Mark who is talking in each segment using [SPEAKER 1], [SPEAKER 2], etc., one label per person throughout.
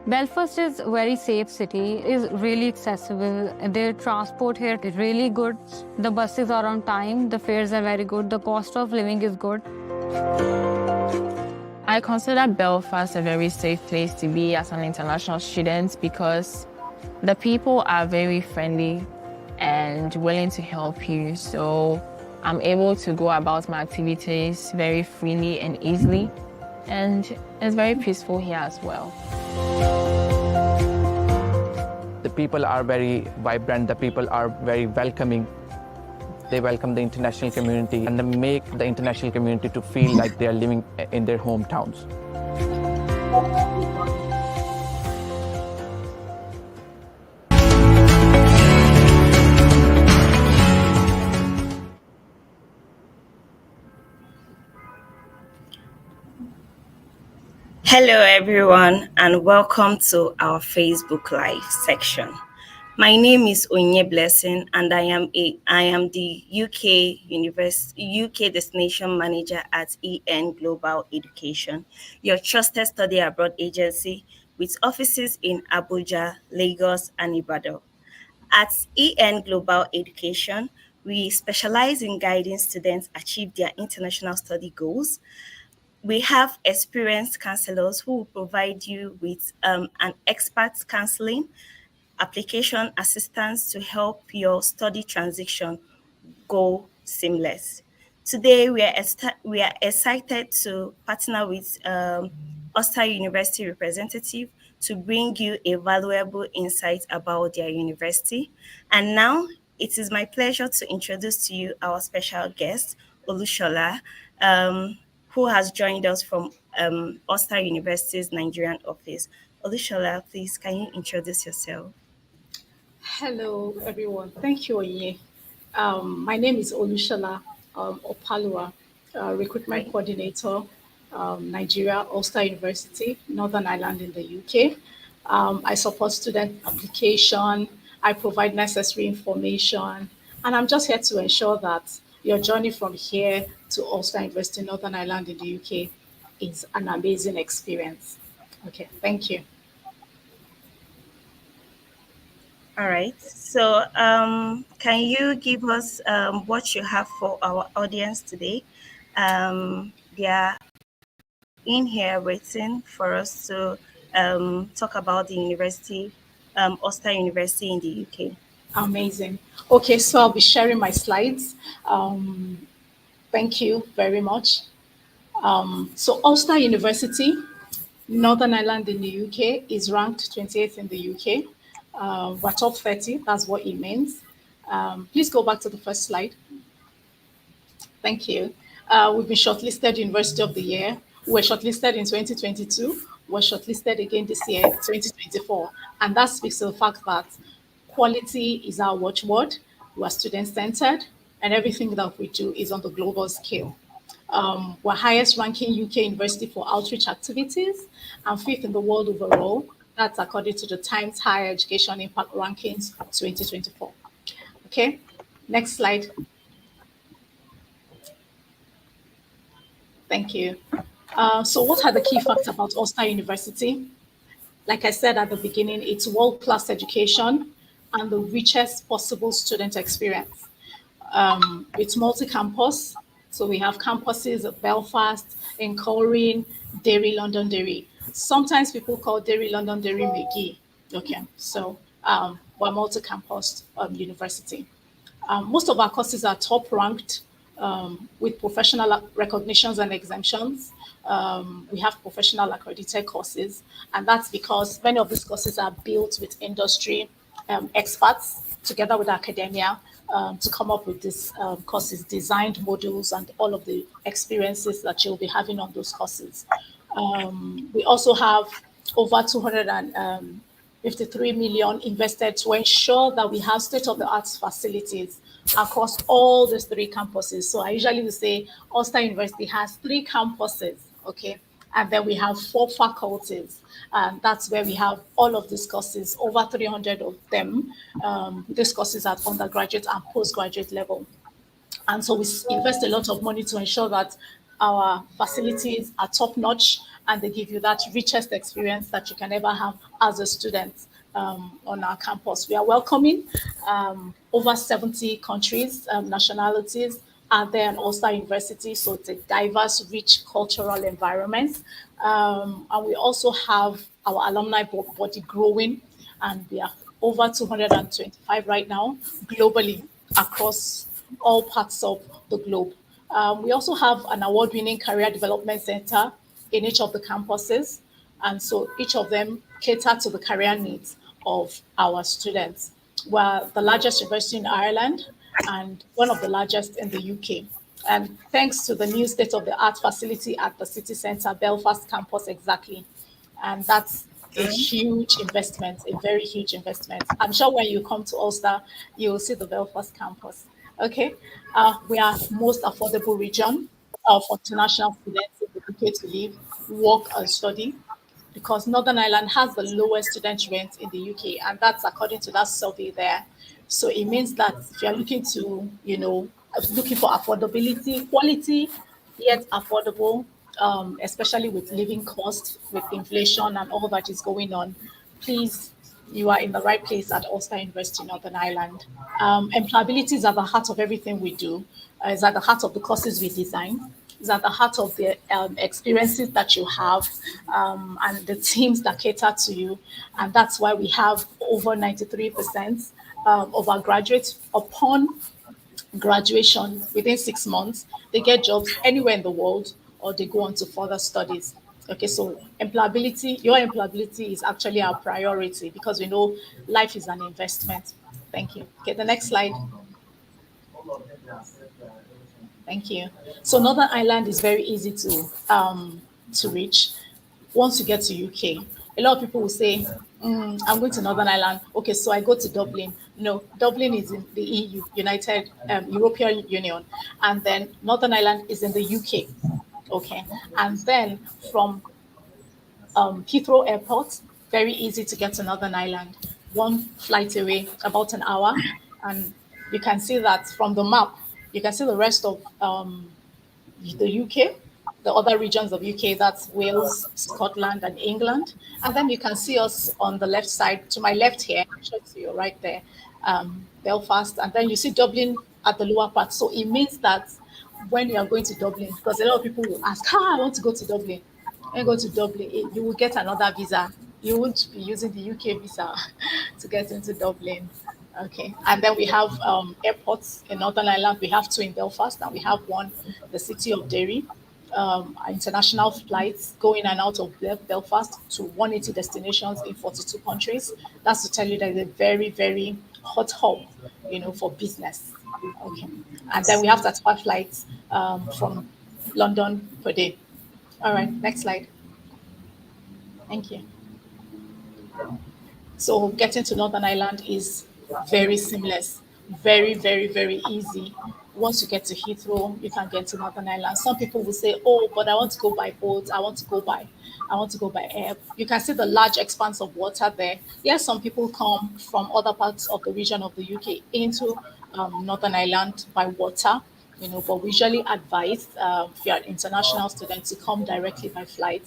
[SPEAKER 1] Belfast is a very safe city, is really accessible. Their transport here is really good. The buses are on time, the fares are very good, the cost of living is good.
[SPEAKER 2] I consider Belfast a very safe place to be as an international student because the people are very friendly and willing to help you. So I'm able to go about my activities very freely and easily. And it's very peaceful here as well.
[SPEAKER 3] The people are very vibrant, the people are very welcoming. They welcome the international community and they make the international community to feel like they are living in their hometowns.
[SPEAKER 4] Hello everyone and welcome to our Facebook Live section. My name is Onye Blessing and I am the UK Destination Manager at EN Global Education, your trusted study abroad agency with offices in Abuja, Lagos and Ibadan. At EN Global Education, we specialize in guiding students achieve their international study goals. We have experienced counselors who will provide you with an expert counseling, application assistance to help your study transition go seamless. Today, we are excited to partner with Ulster University representative to bring you a valuable insight about their university. And now, it is my pleasure to introduce to you our special guest, Olusola, who has joined us from Ulster University's Nigerian office. Olusola, please, can you introduce yourself?
[SPEAKER 5] Hello, everyone. Thank you, Onye. My name is Olusola Opaluwa, Recruitment
[SPEAKER 4] Right.
[SPEAKER 5] Coordinator, Nigeria, Ulster University, Northern Ireland in the UK. I support student application. I provide necessary information. And I'm just here to ensure that your journey from here to Ulster University, Northern Ireland in the UK is an amazing experience. Okay, thank you.
[SPEAKER 4] All right. So, can you give us what you have for our audience today? They are in here waiting for us to talk about the university, Ulster University in the UK.
[SPEAKER 5] Amazing. Okay, so I'll be sharing my slides. Thank you very much. So Ulster University, Northern Ireland in the UK, is ranked 28th in the UK. We're top 30, that's what it means. Please go back to the first slide. Thank you. We've been shortlisted University of the Year. We were shortlisted in 2022. We're shortlisted again this year, 2024. And that speaks to the fact that quality is our watchword. We're student-centered, and everything that we do is on the global scale. We're highest ranking UK university for outreach activities and fifth in the world overall. That's according to the Times Higher Education Impact Rankings 2024. Okay, next slide. Thank you. So what are the key facts about Ulster University? Like I said at the beginning, it's world-class education and the richest possible student experience. It's multi-campus. So we have campuses at Belfast, in Coleraine, Derry, Londonderry. Sometimes people call Derry, Londonderry, McGee. Okay, so we're multi-campus university. Most of our courses are top ranked with professional recognitions and exemptions. We have professional accredited courses, and that's because many of these courses are built with industry experts together with academia to come up with these courses, designed modules, and all of the experiences that you'll be having on those courses. We also have over 253 million invested to ensure that we have state-of-the-art facilities across all these three campuses. So I usually will say Ulster University has 3 campuses, okay? And then we have 4 faculties. And that's where we have all of these courses, over 300 of them. These courses at undergraduate and postgraduate level. And so we invest a lot of money to ensure that our facilities are top notch and they give you that richest experience that you can ever have as a student on our campus. We are welcoming over 70 countries, nationalities are there in Ulster University, so it's a diverse, rich cultural environment. And we also have our alumni body growing, and we are over 225 right now globally across all parts of the globe. We also have an award-winning career development center in each of the campuses, and so each of them cater to the career needs of our students. We're the largest university in Ireland and one of the largest in the UK. And thanks to the new state-of-the-art facility at the city centre, Belfast campus exactly. And that's a huge investment, a very huge investment. I'm sure when you come to Ulster, you will see the Belfast campus. Okay, we are most affordable region for international students in the UK to live, work, and study, because Northern Ireland has the lowest student rent in the UK, and that's according to that survey there. So it means that if you're looking to, looking for affordability, quality, yet affordable, especially with living costs, with inflation and all that is going on, please, you are in the right place at Ulster University, Northern Ireland. Employability is at the heart of everything we do. Is at the heart of the courses we design. Is at the heart of the experiences that you have and the teams that cater to you. And that's why we have over 93% of our graduates upon graduation within 6 months, they get jobs anywhere in the world or they go on to further studies. Okay, so employability, your employability is actually our priority because we know life is an investment. Thank you. Okay, the next slide. Thank you. So Northern Ireland is very easy to reach. Once you get to UK, a lot of people will say, I'm going to Northern Ireland. Okay, so I go to Dublin. No, Dublin is in the EU, United European Union, and then Northern Ireland is in the UK. Okay, and then from Heathrow Airport, very easy to get to Northern Ireland. One flight away, about an hour, and you can see that from the map. You can see the rest of the UK, the other regions of UK, that's Wales, Scotland, and England. And then you can see us on the left side, to my left here, I'm sure to your right there, Belfast. And then you see Dublin at the lower part. So it means that when you are going to Dublin, because a lot of people will ask, I want to go to Dublin. When you go to Dublin, you will get another visa. You won't be using the UK visa to get into Dublin. Okay, and then we have airports in Northern Ireland. We have two in Belfast, and we have one, the city of Derry. International flights going in and out of Belfast to 180 destinations in 42 countries. That's to tell you that it's a very, very hot hub, for business. Okay, and then we have 35 flights from London per day. All right, next slide. Thank you. So getting to Northern Ireland is very seamless, very, very, very easy. Once you get to Heathrow, you can get to Northern Ireland. Some people will say, "Oh, but I want to go by boat. I want to go by air." You can see the large expanse of water there. Yes, some people come from other parts of the region of the UK into Northern Ireland by water. But we usually advise if you are international students to come directly by flight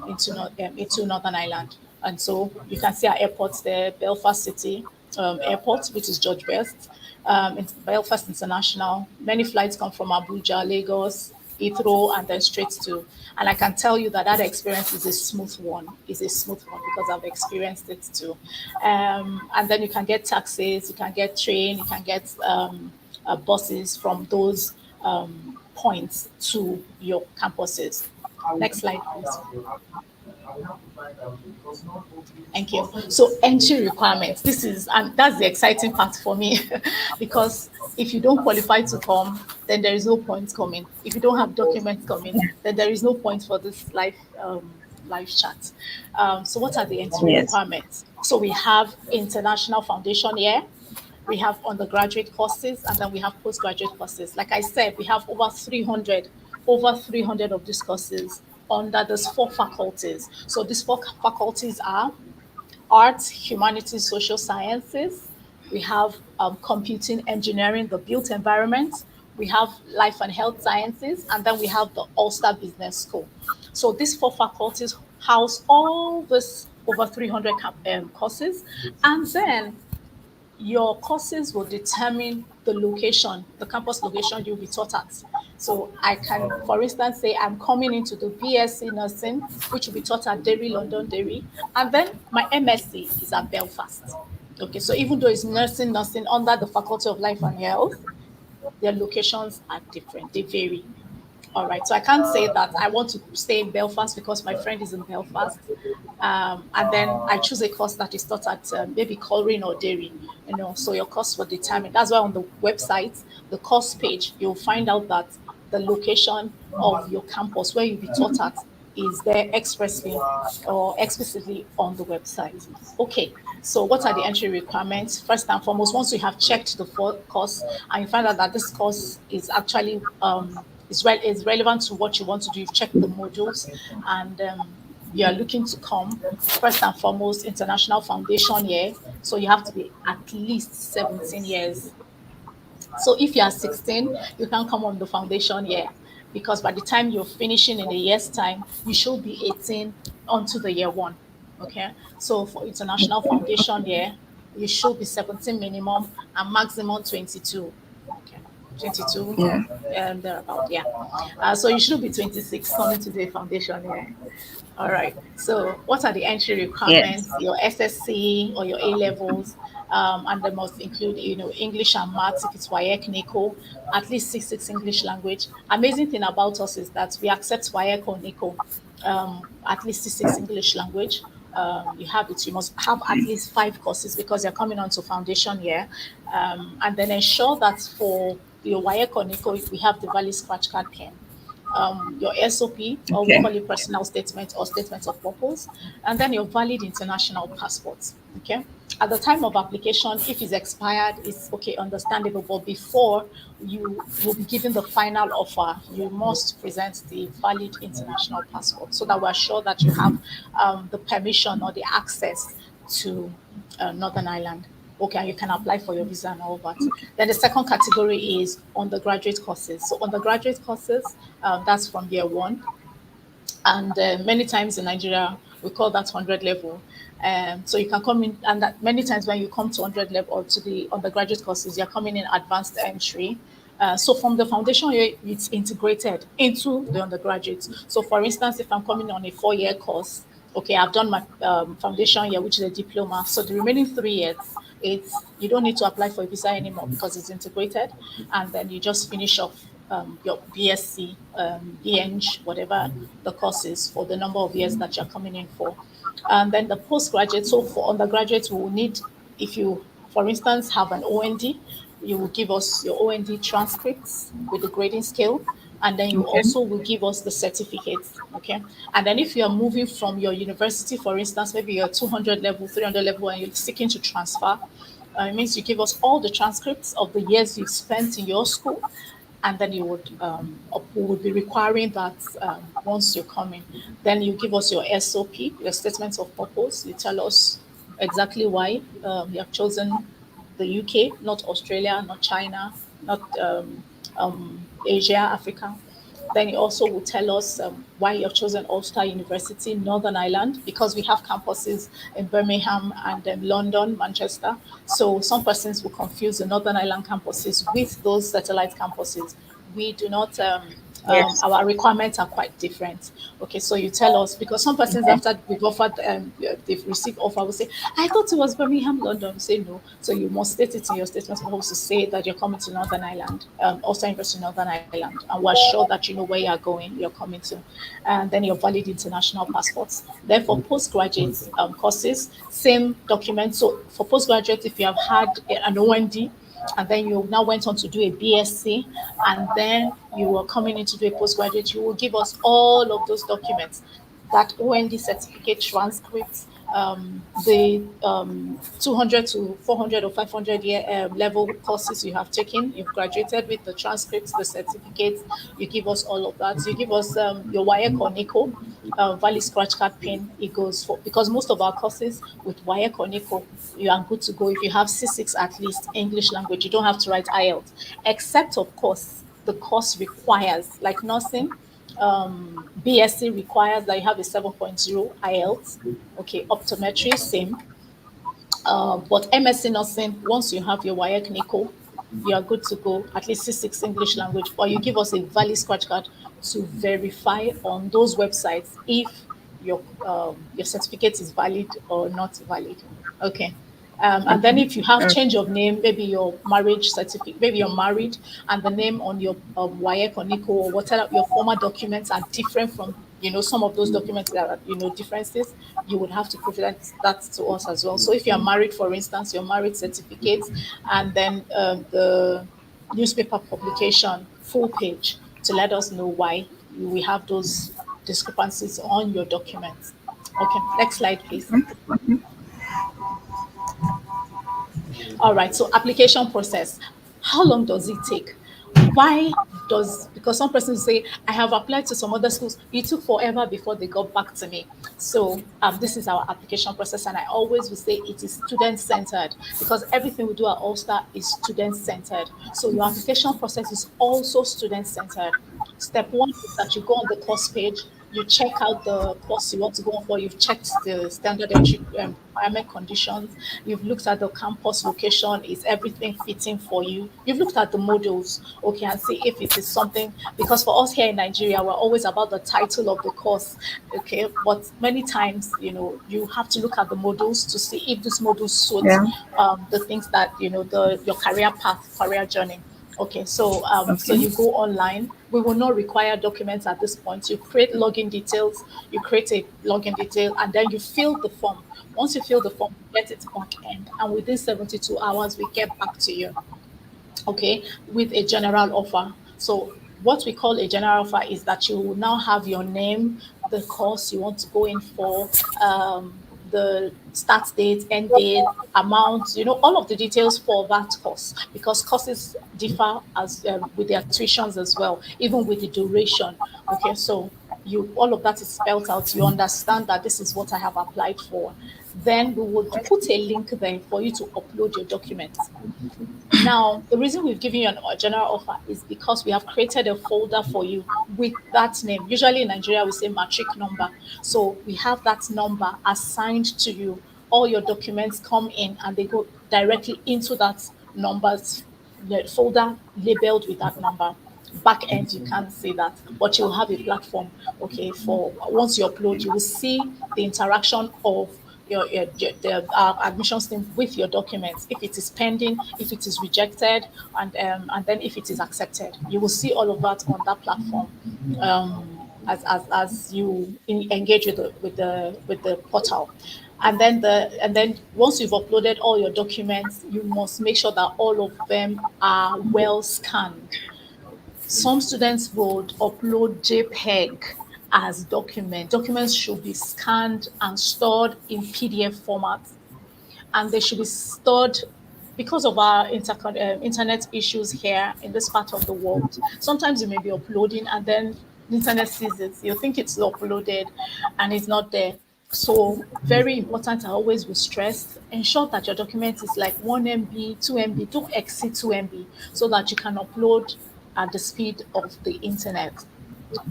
[SPEAKER 5] into Northern Ireland. And so you can see our airports there, Belfast City Airport, which is George Best, Belfast International. Many flights come from Abuja, Lagos, Heathrow, and then straight to. And I can tell you that experience is a smooth one. Because I've experienced it too. And then you can get taxis, you can get train, you can get buses from those points to your campuses. Next slide, please. Thank you. So entry requirements. That's the exciting part for me because if you don't qualify to come, then there is no point coming. If you don't have documents coming, then there is no point for this live chat. So what are the entry requirements? So we have international foundation year, we have undergraduate courses, and then we have postgraduate courses. Like I said, we have over 300 of these courses under those 4 faculties. So these 4 faculties are arts, humanities, social sciences. We have computing, engineering, the built environment. we have Life and Health Sciences, and then we have the Ulster Business School. So these 4 faculties house all this over 300 courses, and then your courses will determine the location, the campus location you'll be taught at. So I can, for instance, say I'm coming into the BSc Nursing, which will be taught at Derry, London, Derry, and then my MSc is at Belfast. Okay, so even though it's nursing under the Faculty of Life and Health, their locations are different, they vary. All right, so I can't say that I want to stay in Belfast because my friend is in Belfast, and then I choose a course that is taught at maybe Coleraine or Derry. So your course will determine. That's why on the website, the course page, you'll find out that the location of your campus where you'll be taught at is there expressly or explicitly on the website. Okay, so what are the entry requirements? First and foremost, once you have checked the course and you find out that this course is actually is relevant to what you want to do, you've checked the modules, and you are looking to come, first and foremost, international foundation year. So you have to be at least 17 years. So if you are 16, you can come on the foundation year, because by the time you're finishing in a year's time, you should be 18 onto the year 1. Okay, so for international foundation year, you should be 17 minimum and maximum 22. 22 and thereabout, so you should be 26 coming to the foundation year. All right, so what are the entry requirements? Your SSC or your A levels, and they must include English and maths if it's WAEC NICO, at least 6 English language. Amazing thing about us is that we accept WAEC or NICO, at least 6 English language. You must have at least 5 courses because you're coming on to foundation year, and then ensure that for your WAEC or NICO, we have the valid scratch card pen, your SOP, or we call it personal statement or statement of purpose, and then your valid international passport. Okay. At the time of application, if it's expired, it's okay, understandable. But before you will be given the final offer, you must present the valid international passport so that we're sure that you have the permission or the access to Northern Ireland. Okay, and you can apply for your visa and all that. Then the second category is undergraduate courses. So undergraduate courses, that's from year 1. And many times in Nigeria, we call that 100 level. So you can come in, and that many times when you come to 100 level or to the undergraduate courses, you're coming in advanced entry. So from the foundation year, it's integrated into the undergraduate. So for instance, if I'm coming on a 4-year course, okay, I've done my foundation year, which is a diploma. So the remaining 3 years, you don't need to apply for a visa anymore because it's integrated, and then you just finish off your BSc, BEng, whatever the course is for the number of years that you're coming in for. And then the postgraduate, so for undergraduates, we will need, if you, for instance, have an OND, you will give us your OND transcripts with the grading scale, and then you also will give us the certificates, okay? And then if you are moving from your university, for instance, maybe you're 200 level, 300 level, and you're seeking to transfer, it means you give us all the transcripts of the years you've spent in your school, and then you would we would be requiring that once you're coming. Then you give us your SOP, your statement of purpose. You tell us exactly why you have chosen the UK, not Australia, not China, not Asia, Africa. Then you also will tell us why you have chosen Ulster University, Northern Ireland, because we have campuses in Birmingham and London, Manchester. So some persons will confuse the Northern Ireland campuses with those satellite campuses. We do not, our requirements are quite different. Okay, so you tell us, because some persons after we've offered, they've received offer, will say, I thought it was Birmingham, London. Say no. So you must state it in your statement to say that you're coming to Northern Ireland, Ulster University, Northern Ireland, and we're sure that you know where you're going, you're coming to, and then your valid international passports. Then for postgraduate courses, same document. So for postgraduate, if you have had an OND, and then you now went on to do a BSc, and then you were coming in to do a postgraduate, you will give us all of those documents, that OND certificate, transcripts, the 200 to 400 or 500 year level courses you have taken, you've graduated with, the transcripts, the certificates, you give us all of that. You give us your WAEC or NICO, valid scratch card pin. It goes for, because most of our courses with WAEC or NICO, you are good to go if you have C6 at least English language. You don't have to write IELTS, except of course the course requires, like nursing, BSc requires that you have a 7.0 IELTS. Okay, optometry, same. But MSc nursing, once you have your WAEC NICO, you are good to go, at least C6 English language, or you give us a valid scratch card to verify on those websites if your certificate is valid or not valid. Okay. And then if you have change of name, maybe your marriage certificate, maybe you're married and the name on your WAEC or NICO or whatever, your former documents are different from, some of those documents that are, differences, you would have to present that to us as well. So if you're married, for instance, your marriage certificate, and then the newspaper publication full page to let us know why we have those discrepancies on your documents. Okay, next slide, please. All right, so application process. How long does it take? Because some persons say, I have applied to some other schools. It took forever before they got back to me. So this is our application process. And I always will say it is student-centered because everything we do at Ulster is student-centered. So your application process is also student-centered. Step one is that you go on the course page, you check out the course you want to go on for, you've checked the standard entry requirement conditions, you've looked at the campus location, is everything fitting for you? You've looked at the modules, okay, and see if it is something, because for us here in Nigeria, we're always about the title of the course, okay, but many times, you have to look at the modules to see if this module suits the things that, your career path, career journey. Okay, so so you go online. We will not require documents at this point. You create login details, you create a login detail, and then you fill the form. Once you fill the form, you get it back end, and within 72 hours, we get back to you, okay, with a general offer. So what we call a general offer is that you will now have your name, the course you want to go in for, the start date, end date, amount, all of the details for that course, because courses differ as with their tuitions as well, even with the duration. Okay, so all of that is spelled out. You understand that this is what I have applied for. Then we would put a link there for you to upload your documents. Now, the reason we've given you a general offer is because we have created a folder for you with that name. Usually in Nigeria, we say matric number. So we have that number assigned to you. All your documents come in and they go directly into that numbers folder labeled with that number. Back end, you can't see that, but you'll have a platform, okay, for once you upload, you will see the interaction of the admissions team with your documents, if it is pending, if it is rejected, and then if it is accepted. You will see all of that on that platform as you engage with the portal. And then once you've uploaded all your documents, you must make sure that all of them are well scanned. Some students would upload JPEG as document. Documents should be scanned and stored in PDF format. And they should be stored because of our internet issues here in this part of the world. Sometimes you may be uploading and then the internet sees it. You think it's uploaded and it's not there. So very important, I always will stress, ensure that your document is like 1 MB, 2 MB, don't exceed 2 MB so that you can upload at the speed of the internet.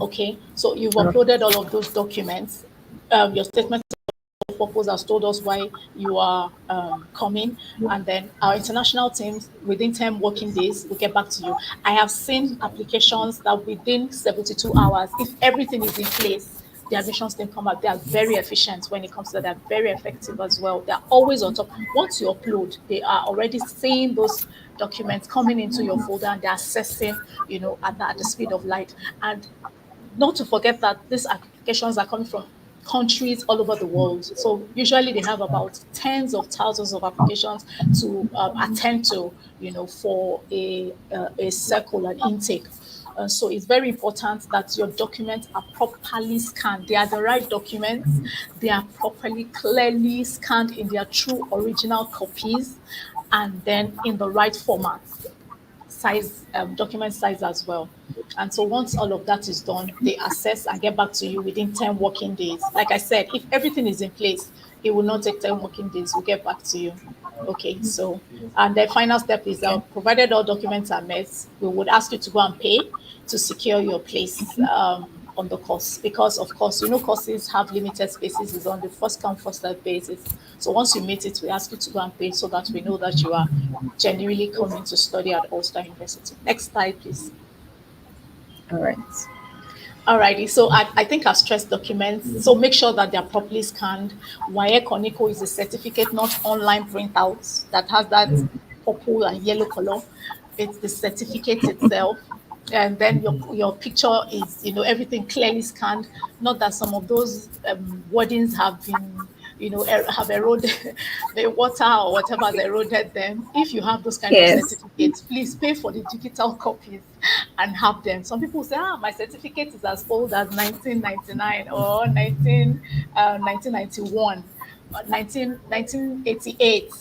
[SPEAKER 5] Okay, so you've uploaded all of those documents. Your statement of purpose has told us why you are coming, and then our international teams within 10 working days will get back to you. I have seen applications that within 72 hours, if everything is in place, the admissions team come out. They are very efficient when it comes to that. They're very effective as well. They're always on top. Once you upload, they are already seeing those documents coming into your folder and they're assessing, at the speed of light. And not to forget that these applications are coming from countries all over the world. So usually they have about tens of thousands of applications to attend to, for a circle and intake. So it's very important that your documents are properly scanned. They are the right documents. They are properly, clearly scanned in their true original copies, and then in the right format, size, document size as well. And so once all of that is done, they assess and get back to you within 10 working days. Like I said, if everything is in place, it will not take 10 working days. We'll get back to you. Okay, so and the final step is provided all documents are met, we would ask you to go and pay to secure your place on the course, because of course you know courses have limited spaces, is on the first come first served basis. So once you meet it, we ask you to go and pay so that we know that you are genuinely coming to study at Ulster University. Next slide, please.
[SPEAKER 4] All right.
[SPEAKER 5] Alrighty, so I think I've stressed documents. So make sure that they're properly scanned. 𝐿 𝐶𝐭 is a certificate, not online printouts that has that purple and yellow color. It's the certificate itself. And then your picture is, everything clearly scanned. Not that some of those wordings have been, have eroded the water or whatever has eroded them. If you have those kind of
[SPEAKER 4] Yes.
[SPEAKER 5] certificates, please pay for the digital copies and have them. Some people say, my certificate is as old as 1999 or 1991, 1988.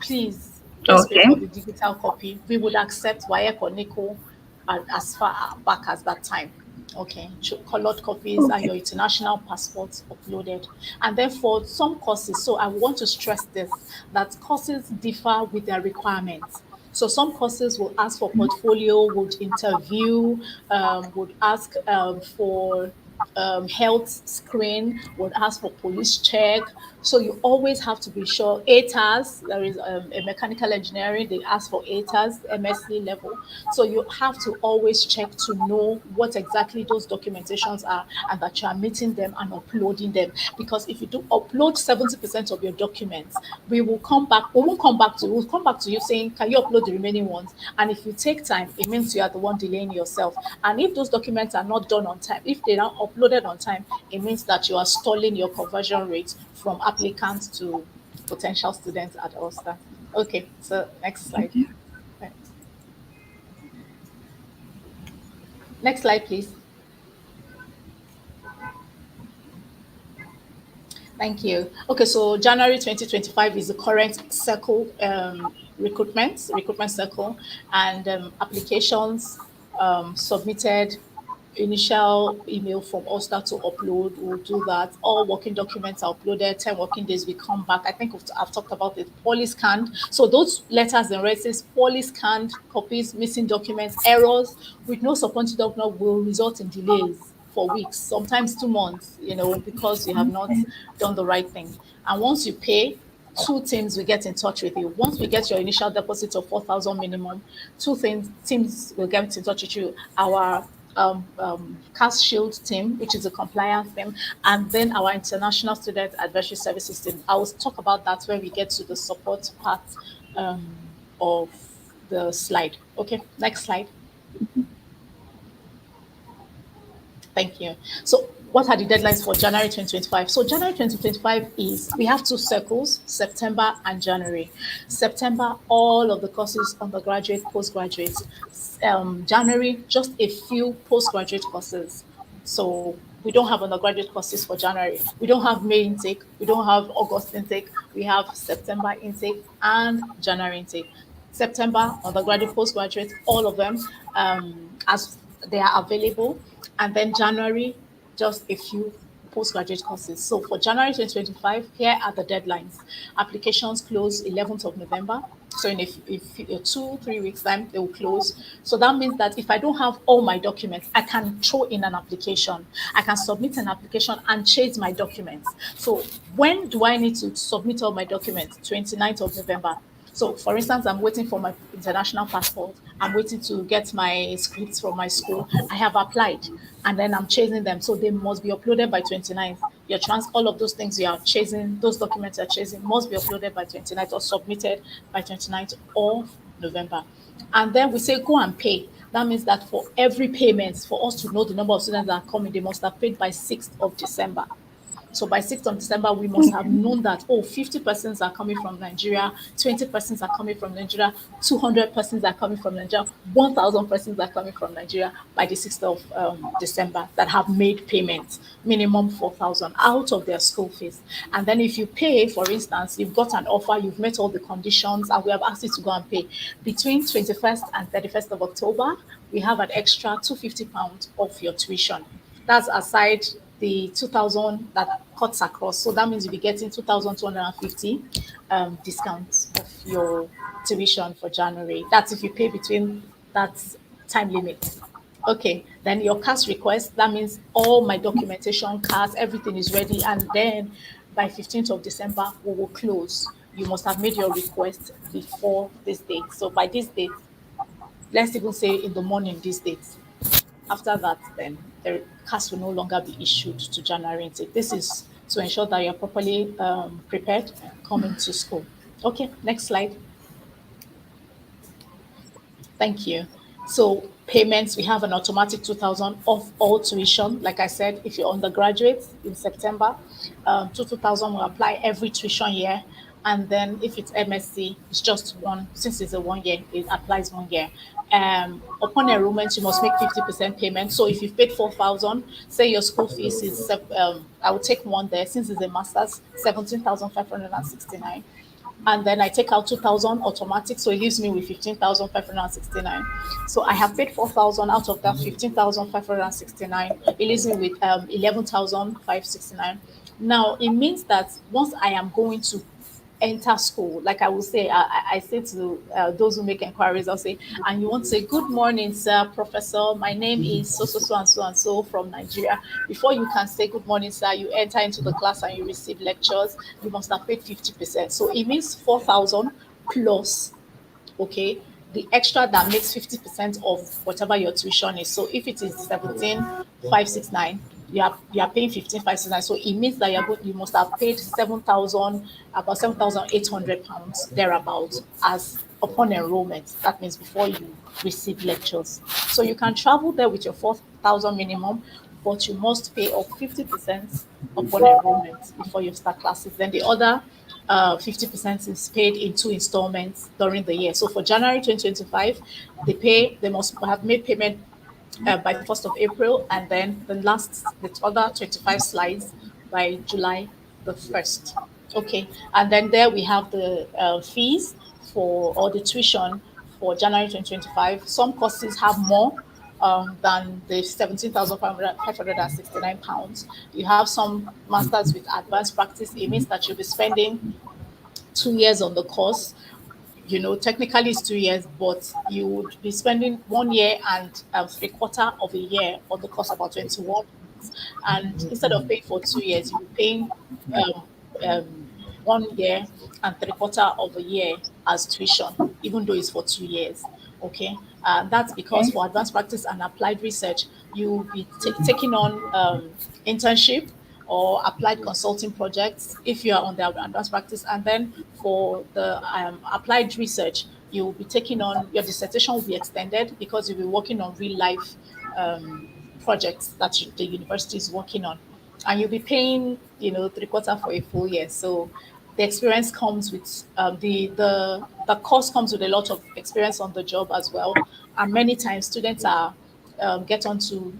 [SPEAKER 5] Please just pay
[SPEAKER 4] Okay.
[SPEAKER 5] for the digital copy. We would accept 𝐿 𝐶𝐭 as far back as that time. Okay, colored copies and your international passports uploaded. And then for some courses, so I want to stress this, that courses differ with their requirements. So some courses will ask for portfolio, would interview, would ask for health screen, would ask for police check. So you always have to be sure. ATAS, there is a mechanical engineering, they ask for ATAS, MSc level. So you have to always check to know what exactly those documentations are and that you are meeting them and uploading them. Because if you do upload 70% of your documents, we won't come back to you. We'll come back to you saying, can you upload the remaining ones? And if you take time, it means you are the one delaying yourself. And if those documents are not done on time, if they're not uploaded on time, it means that you are stalling your conversion rate from applicants to potential students at Ulster. Okay, so next slide. Right. Next slide, please. Thank you. Okay, so January 2025 is the current circle recruitment circle, and applications submitted. Initial email from Ulster to upload. We'll do that. All working documents are uploaded. 10 working days, we come back. I think I've talked about it. Poorly scanned. So those letters and races, poorly scanned copies, missing documents, errors with no supporting document will result in delays for weeks, sometimes 2 months, because you have not done the right thing. And once you pay, two teams will get in touch with you. Once we get your initial deposit of 4,000 minimum, teams will get in touch with you. Our CAS Shield team, which is a compliance team, and then our International Student Advisory Services team. I will talk about that when we get to the support part of the slide. Okay, next slide. Thank you. So what are the deadlines for January 2025? So January 2025 is, we have two circles, September and January. September, all of the courses, undergraduate, postgraduate. January, just a few postgraduate courses. So we don't have undergraduate courses for January. We don't have May intake. We don't have August intake. We have September intake and January intake. September, undergraduate, postgraduate, all of them as they are available. And then January, just a few postgraduate courses. So for January 2025, here are the deadlines. Applications close 11th of November. So in a 2-3 weeks time, they will close. So that means that if I don't have all my documents, I can throw in an application. I can submit an application and change my documents. So when do I need to submit all my documents? 29th of November. So, for instance, I'm waiting for my international passport. I'm waiting to get my scripts from my school. I have applied, and then I'm chasing them. So they must be uploaded by 29th. All of those things you are chasing, those documents you're chasing, must be uploaded by 29th or submitted by 29th of November. And then we say go and pay. That means that for every payment, for us to know the number of students that are coming, they must have paid by 6th of December. So by 6th of December, we must have known that, 50 persons are coming from Nigeria, 20 persons are coming from Nigeria, 200 persons are coming from Nigeria, 1,000 persons are coming from Nigeria by the 6th of December that have made payments, minimum 4,000 out of their school fees. And then if you pay, for instance, you've got an offer, you've met all the conditions, and we have asked you to go and pay. Between 21st and 31st of October, we have an extra £250 off your tuition. That's aside the 2,000 that cuts across. So that means you'll be getting 2,250 discounts of your tuition for January. That's if you pay between that time limit. Okay, then your CAS request, that means all my documentation, CAS, everything is ready. And then by 15th of December, we will close. You must have made your request before this date. So by this date, let's even say in the morning, this date. After that, then the CAS will no longer be issued to January intake. This is to ensure that you're properly prepared coming to school. Okay, next slide. Thank you. So payments, we have an automatic 2,000 off all tuition. Like I said, if you're undergraduate in September, 2,000 will apply every tuition year. And then if it's MSc, it's just one. Since it's a 1 year, it applies 1 year. Upon enrollment, you must make 50% payment. So if you've paid 4,000, say your school fees is, I will take one there, since it's a master's, 17,569. And then I take out 2,000 automatic, so it leaves me with 15,569. So I have paid 4,000 out of that 15,569. It leaves me with 11,569. Now it means that once I am going to enter school, like I will say, I say to those who make inquiries, I'll say, and you want to say, good morning, sir, professor, my name is so, so, so, and so, and so from Nigeria. Before you can say good morning, sir, you enter into the class and you receive lectures, you must have paid 50%. So it means 4,000 plus, okay, the extra that makes 50% of whatever your tuition is. So if it is 17,569, you are paying 15,569. So it means that you must have paid 7,000, about 7,800 pounds thereabouts as upon enrollment. That means before you receive lectures. So you can travel there with your 4,000 minimum, but you must pay off 50% upon enrollment before you start classes. Then the other 50% is paid in 2 installments during the year. So for January 2025, they must have made payment by the 1st of April, and then the other 25 slides by July the 1st. Okay, and then there we have the fees or the tuition for January 2025. Some courses have more than the 17,569 pounds. You have some masters with advanced practice. It means that you'll be spending 2 years on the course. Technically it's 2 years, but you would be spending 1 year and 3/4 of a year on the course, about 21 months. And instead of paying for 2 years, you'll be paying 1 year and 3/4 of a year as tuition, even though it's for 2 years. Okay, that's because for advanced practice and applied research, you'll be taking on internship or applied consulting projects if you are on the advanced practice. And then for the applied research, you will be taking on, your dissertation will be extended because you'll be working on real life projects that the university is working on. And you'll be paying, 3/4 for a full year. So the experience comes with, the course comes with a lot of experience on the job as well. And many times students are get on to,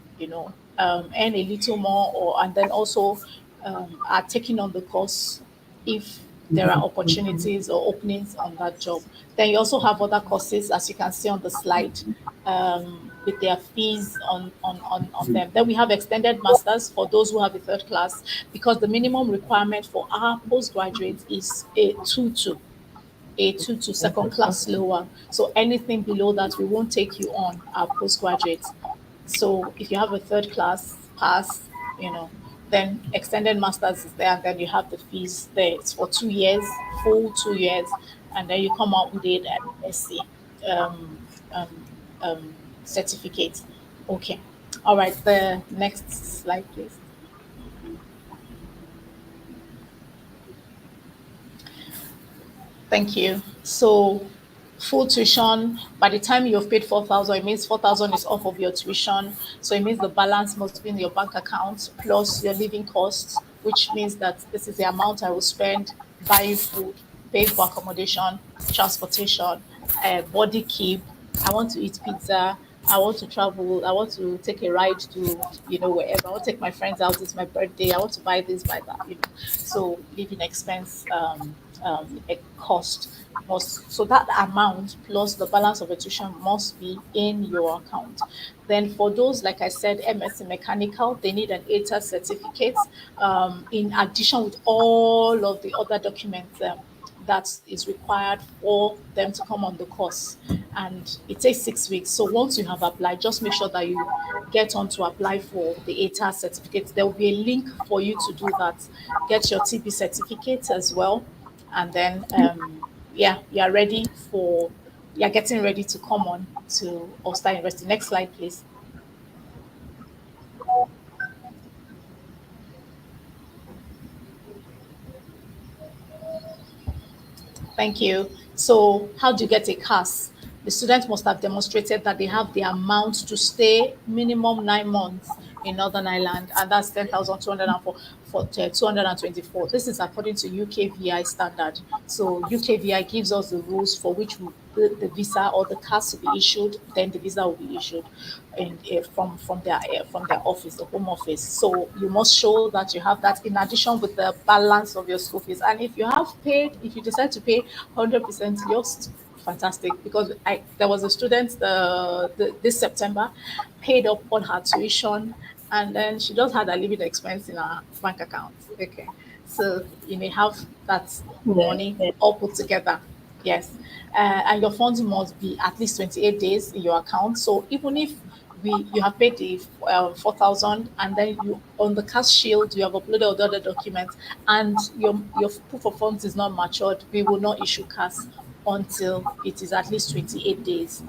[SPEAKER 5] earn a little more, and then also are taking on the course if there are opportunities or openings on that job. Then you also have other courses, as you can see on the slide, with their fees on them. Then we have extended masters for those who have a 3rd class, because the minimum requirement for our postgraduates is a 2-2. A 2 to 2nd class lower. So anything below that, we won't take you on our postgraduates. So if you have a 3rd class pass, then extended masters is there, and then you have the fees there. It's for 2 years, full 2 years, and then you come out with an MSc certificate. Okay. All right. The next slide, please. Thank you. So full tuition, by the time you've paid 4,000, it means 4,000 is off of your tuition. So it means the balance must be in your bank account plus your living costs, which means that this is the amount I will spend buying food, paying for accommodation, transportation, body keep. I want to eat pizza. I want to travel. I want to take a ride to, wherever. I want to take my friends out. It's my birthday. I want to buy this, buy that. So living expense a cost must, so that amount plus the balance of the tuition must be in your account. Then for those, like I said, MSc Mechanical, they need an ATA certificate in addition with all of the other documents that is required for them to come on the course. And it takes 6 weeks. So once you have applied, just make sure that you get on to apply for the ATA certificate. There will be a link for you to do that. Get your TB certificate as well. And then, yeah, you're ready for, you're getting ready to come on to Ulster University. Next slide, please. Thank you. So how do you get a CAS? The student must have demonstrated that they have the amount to stay minimum 9 months in Northern Ireland, and that's 10,204 for 224. This is according to UKVI standard. So UKVI gives us the rules for which the visa or the CAS will be issued. Then the visa will be issued from their office, the home office. So you must show that you have that in addition with the balance of your school fees. And if you decide to pay 100% yours, fantastic, because there was a student this September paid up on her tuition, and then she just had a living expense in her bank account. Okay, so you may have that money all put together. Yes, and your funds must be at least 28 days in your account. So even if you have paid the 4,000, and then you on the cash shield you have uploaded all the other documents, and your proof of funds is not matured, we will not issue cash until it is at least 28 days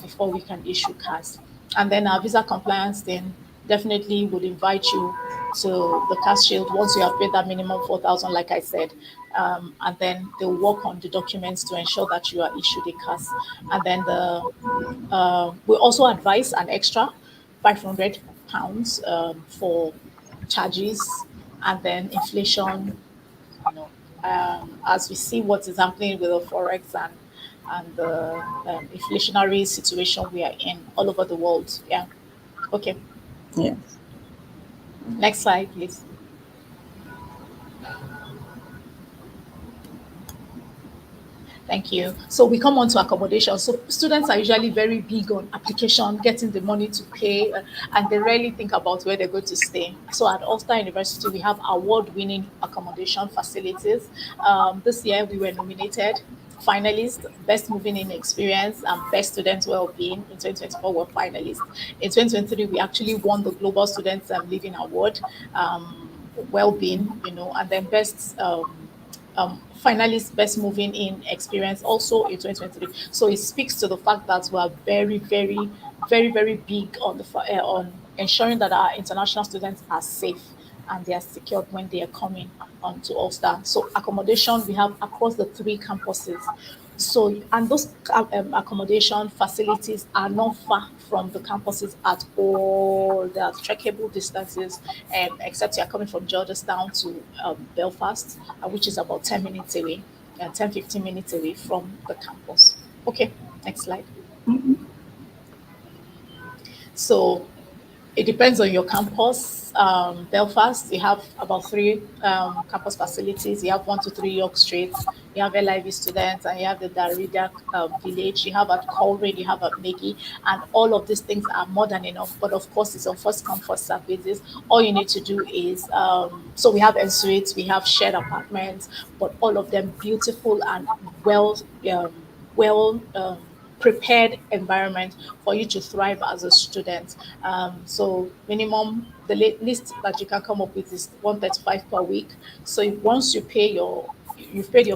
[SPEAKER 5] before we can issue cash. And then our visa compliance then definitely would invite you to the cash shield once you have paid that minimum 4,000, like I said. And then they'll work on the documents to ensure that you are issued a cash. And then we also advise an extra £500 for charges, and then inflation, as we see what is happening with the forex and the inflationary situation we are in all over the world. Yeah. Okay.
[SPEAKER 4] Yes.
[SPEAKER 5] Next slide, please. Thank you. So we come on to accommodation. So students are usually very big on application, getting the money to pay, and they rarely think about where they're going to stay. So at Ulster University, we have award-winning accommodation facilities. This year, we were nominated finalists, Best Moving In Experience and Best Student Wellbeing. In 2024, we're finalists. In 2023, we actually won the Global Students Living Award, Wellbeing, and then Best finalist Best Moving In Experience also in 2023. So it speaks to the fact that we are very, very, very, very big on ensuring that our international students are safe and they are secured when they are coming to Ulster. So accommodation we have across the 3 campuses. So, and those accommodation facilities are not far from the campuses at all. They are trackable distances, except you are coming from Georgetown to Belfast, which is about 10 minutes away, 10, 15 minutes away from the campus. Okay, next slide. So it depends on your campus. Belfast, you have about 3 campus facilities. You have 1 to 3 York Street. You have LIV students, and you have the Darida village. You have at Coleraine, you have at Maggie, and all of these things are more than enough. But of course, it's on first come first serve basis. All you need to do is so we have en suites, we have shared apartments, but all of them beautiful and well prepared environment for you to thrive as a student. So minimum, the least that you can come up with is 135 per week. So once you've paid your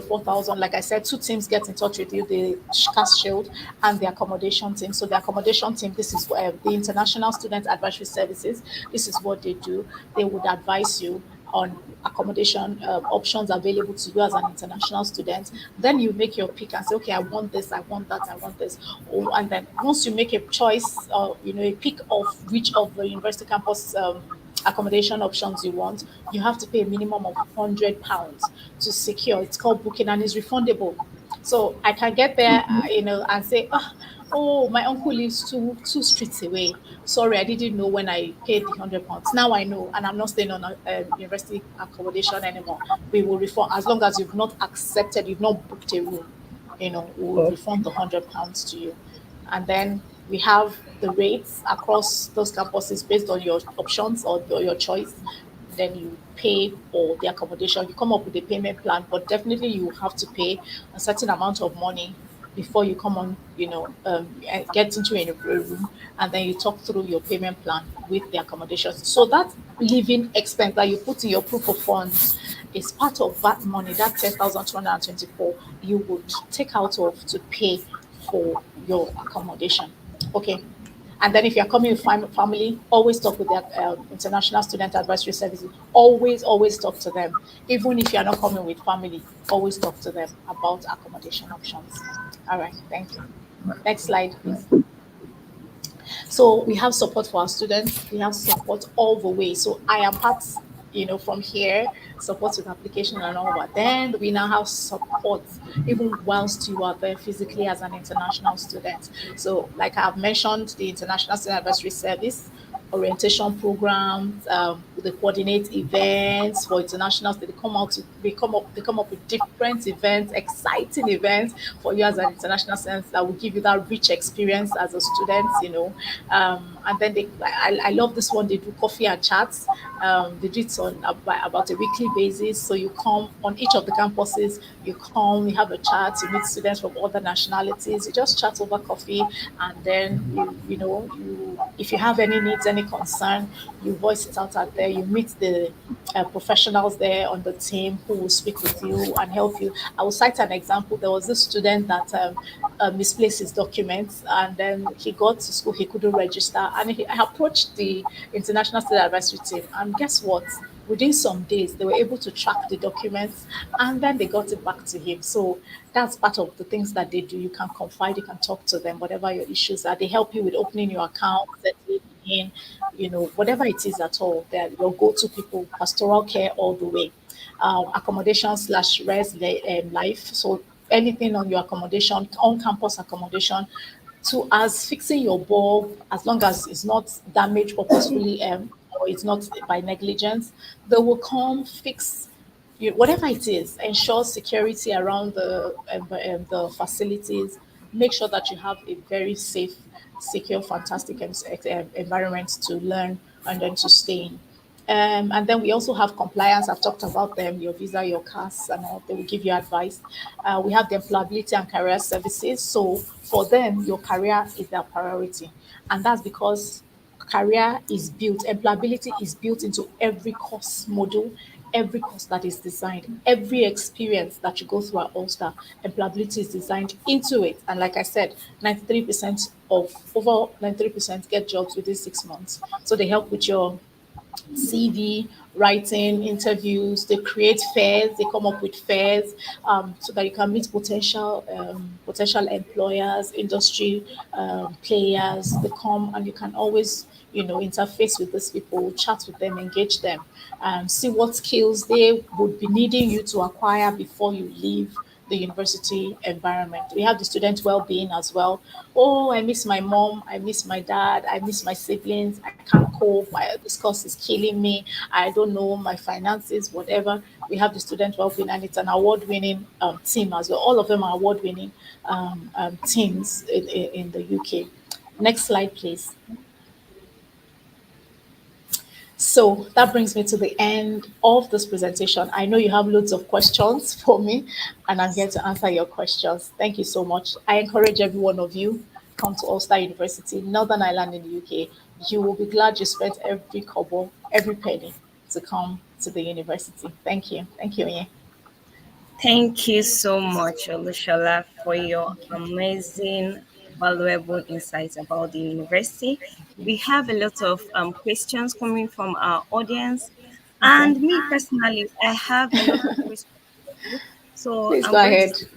[SPEAKER 5] 4,000, like I said, 2 teams get in touch with you, the cash shield and the accommodation team. So the accommodation team, this is the International Student Advisory Services. This is what they do. They would advise you on accommodation options available to you as an international student. Then you make your pick and say, okay, I want this, I want that, I want this. And then once you make a choice, a pick of which of the university campus accommodation options you want, you have to pay a minimum of £100 to secure. It's called booking and it's refundable. So I can get there, and say, oh, my uncle lives two streets away. Sorry, I didn't know when I paid the £100. Now I know, and I'm not staying on a university accommodation anymore. We will refund as long as you've not accepted, you've not booked a room. We will refund the £100 to you, and then we have the rates across those campuses based on your options or your choice. Then you pay for the accommodation. You come up with a payment plan, but definitely you have to pay a certain amount of money before you come on, get into a room, and then you talk through your payment plan with the accommodation. So that living expense that you put in your proof of funds is part of that money, that 10,224 you would take out of to pay for your accommodation. Okay. And then if you're coming with family, always talk with their International Student Advisory Services. Always talk to them. Even if you're not coming with family, always talk to them about accommodation options. All right, thank you. Next slide, please. So we have support for our students. We have support all the way. So I am part, from here, support with application and all that. Then we now have support even whilst you are there physically as an international student. So like I've mentioned, the International Student Advisory Service, orientation programs, they coordinate events for internationals. They come up with different events, exciting events for you as an international student that will give you that rich experience as a student, and then I love this one. They do coffee and chats. They do it on about a weekly basis. So you come on each of the campuses, you have a chat, you meet students from other nationalities, you just chat over coffee, and then if you have any needs, any concern, you voice it out there. You meet the professionals there on the team who will speak with you and help you. I will cite an example. There was this student that misplaced his documents, and then he got to school, he couldn't register, and he approached the International Student Advisory team, and guess what? Within some days, they were able to track the documents, and then they got it back to him. So that's part of the things that they do. You can confide, you can talk to them, whatever your issues are. They help you with opening your account, settling in, whatever it is at all. They're your go-to people, pastoral care all the way. Accommodation/res life. So anything on your accommodation, on-campus accommodation, to as fixing your bulb, as long as it's not damaged purposefully, or it's not by negligence, they will come fix whatever it is. Ensure security around the facilities. Make sure that you have a very safe, secure, fantastic environment to learn and then to stay in. And then we also have compliance. I've talked about them, your visa, your CAS, and all. They will give you advice. We have the employability and career services. So for them, your career is their priority. And that's because career is built, employability is built into every course module, every course that is designed, every experience that you go through at Ulster, employability is designed into it. And like I said, 93% over 93% get jobs within 6 months. So they help with your CV, writing, interviews. They create fairs. They come up with fairs so that you can meet potential employers, industry players. They come and you can always interface with these people, chat with them, engage them, see what skills they would be needing you to acquire before you leave the university environment. We have the student well-being as well. Oh, I miss my mom, I miss my dad, I miss my siblings, I can't cope, this course is killing me, I don't know my finances, whatever. We have the student well-being, and it's an award-winning team as well. All of them are award-winning teams in the UK. Next slide, please. So that brings me to the end of this presentation. I know you have loads of questions for me, and I'm here to answer your questions. Thank you so much. I encourage every one of you, come to Ulster University, Northern Ireland in the UK. You will be glad you spent every kobo, every penny to come to the university. Thank you. Thank you, Onye.
[SPEAKER 4] Thank you so much, Olusola, for your amazing, valuable insights about the university. We have a lot of questions coming from our audience.
[SPEAKER 5] Okay.
[SPEAKER 4] And me personally, I have a lot of questions for you. So
[SPEAKER 5] Please
[SPEAKER 4] I'm
[SPEAKER 5] go
[SPEAKER 4] going to
[SPEAKER 5] ahead.
[SPEAKER 4] start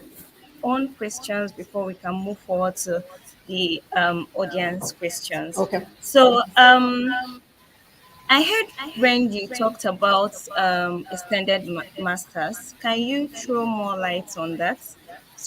[SPEAKER 4] on questions before we can move forward to the audience questions.
[SPEAKER 5] Okay.
[SPEAKER 4] So I heard when you talked about extended masters. Can you throw more light on that?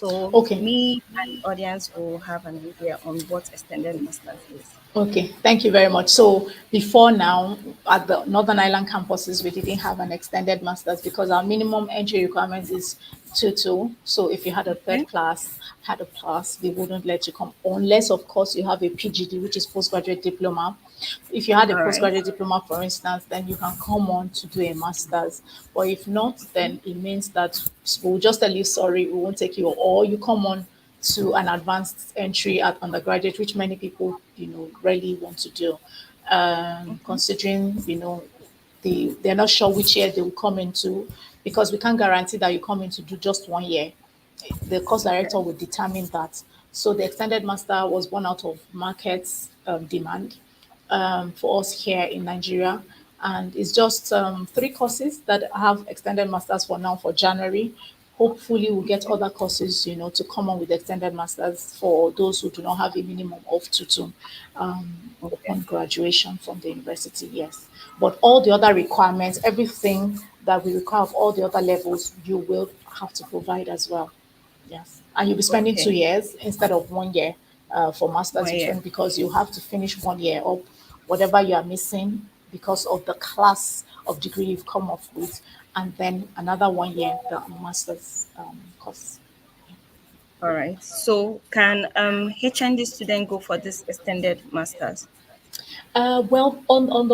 [SPEAKER 4] So
[SPEAKER 5] Okay.
[SPEAKER 4] me and the audience will have an idea on what extended masters is.
[SPEAKER 5] Okay, thank you very much. So before now, at the Northern Ireland campuses, we didn't have an extended master's because our minimum entry requirement is 2-2. So if you had a
[SPEAKER 4] Okay.
[SPEAKER 5] third class, had a pass, they wouldn't let you come unless, of course, you have a PGD, which is postgraduate diploma. If you had a
[SPEAKER 4] All right.
[SPEAKER 5] postgraduate diploma, for instance, then you can come on to do a master's. But if not, then it means that we'll just tell you, sorry, we won't take you, or you come on to an advanced entry at undergraduate, which many people, really want to do, considering, they're not sure which year they will come into, because we can't guarantee that you come in to do just 1 year. The course director will determine that. So the extended master was born out of markets demand for us here in Nigeria. And it's just 3 courses that have extended masters for now for January. Hopefully, we'll get other courses, to come on with extended masters for those who do not have a minimum of 2
[SPEAKER 4] Okay.
[SPEAKER 5] upon graduation from the university. Yes, but all the other requirements, everything that we require of all the other levels, you will have to provide as well. Yes, and you'll be spending
[SPEAKER 4] Okay.
[SPEAKER 5] 2 years instead of 1 year for master's
[SPEAKER 4] 1 year.
[SPEAKER 5] different, because you have to finish 1 year up whatever you are missing because of the class of degree you've come up with, and then another 1 year the master's course.
[SPEAKER 4] All right. So can HND student go for this extended masters?
[SPEAKER 5] Well, on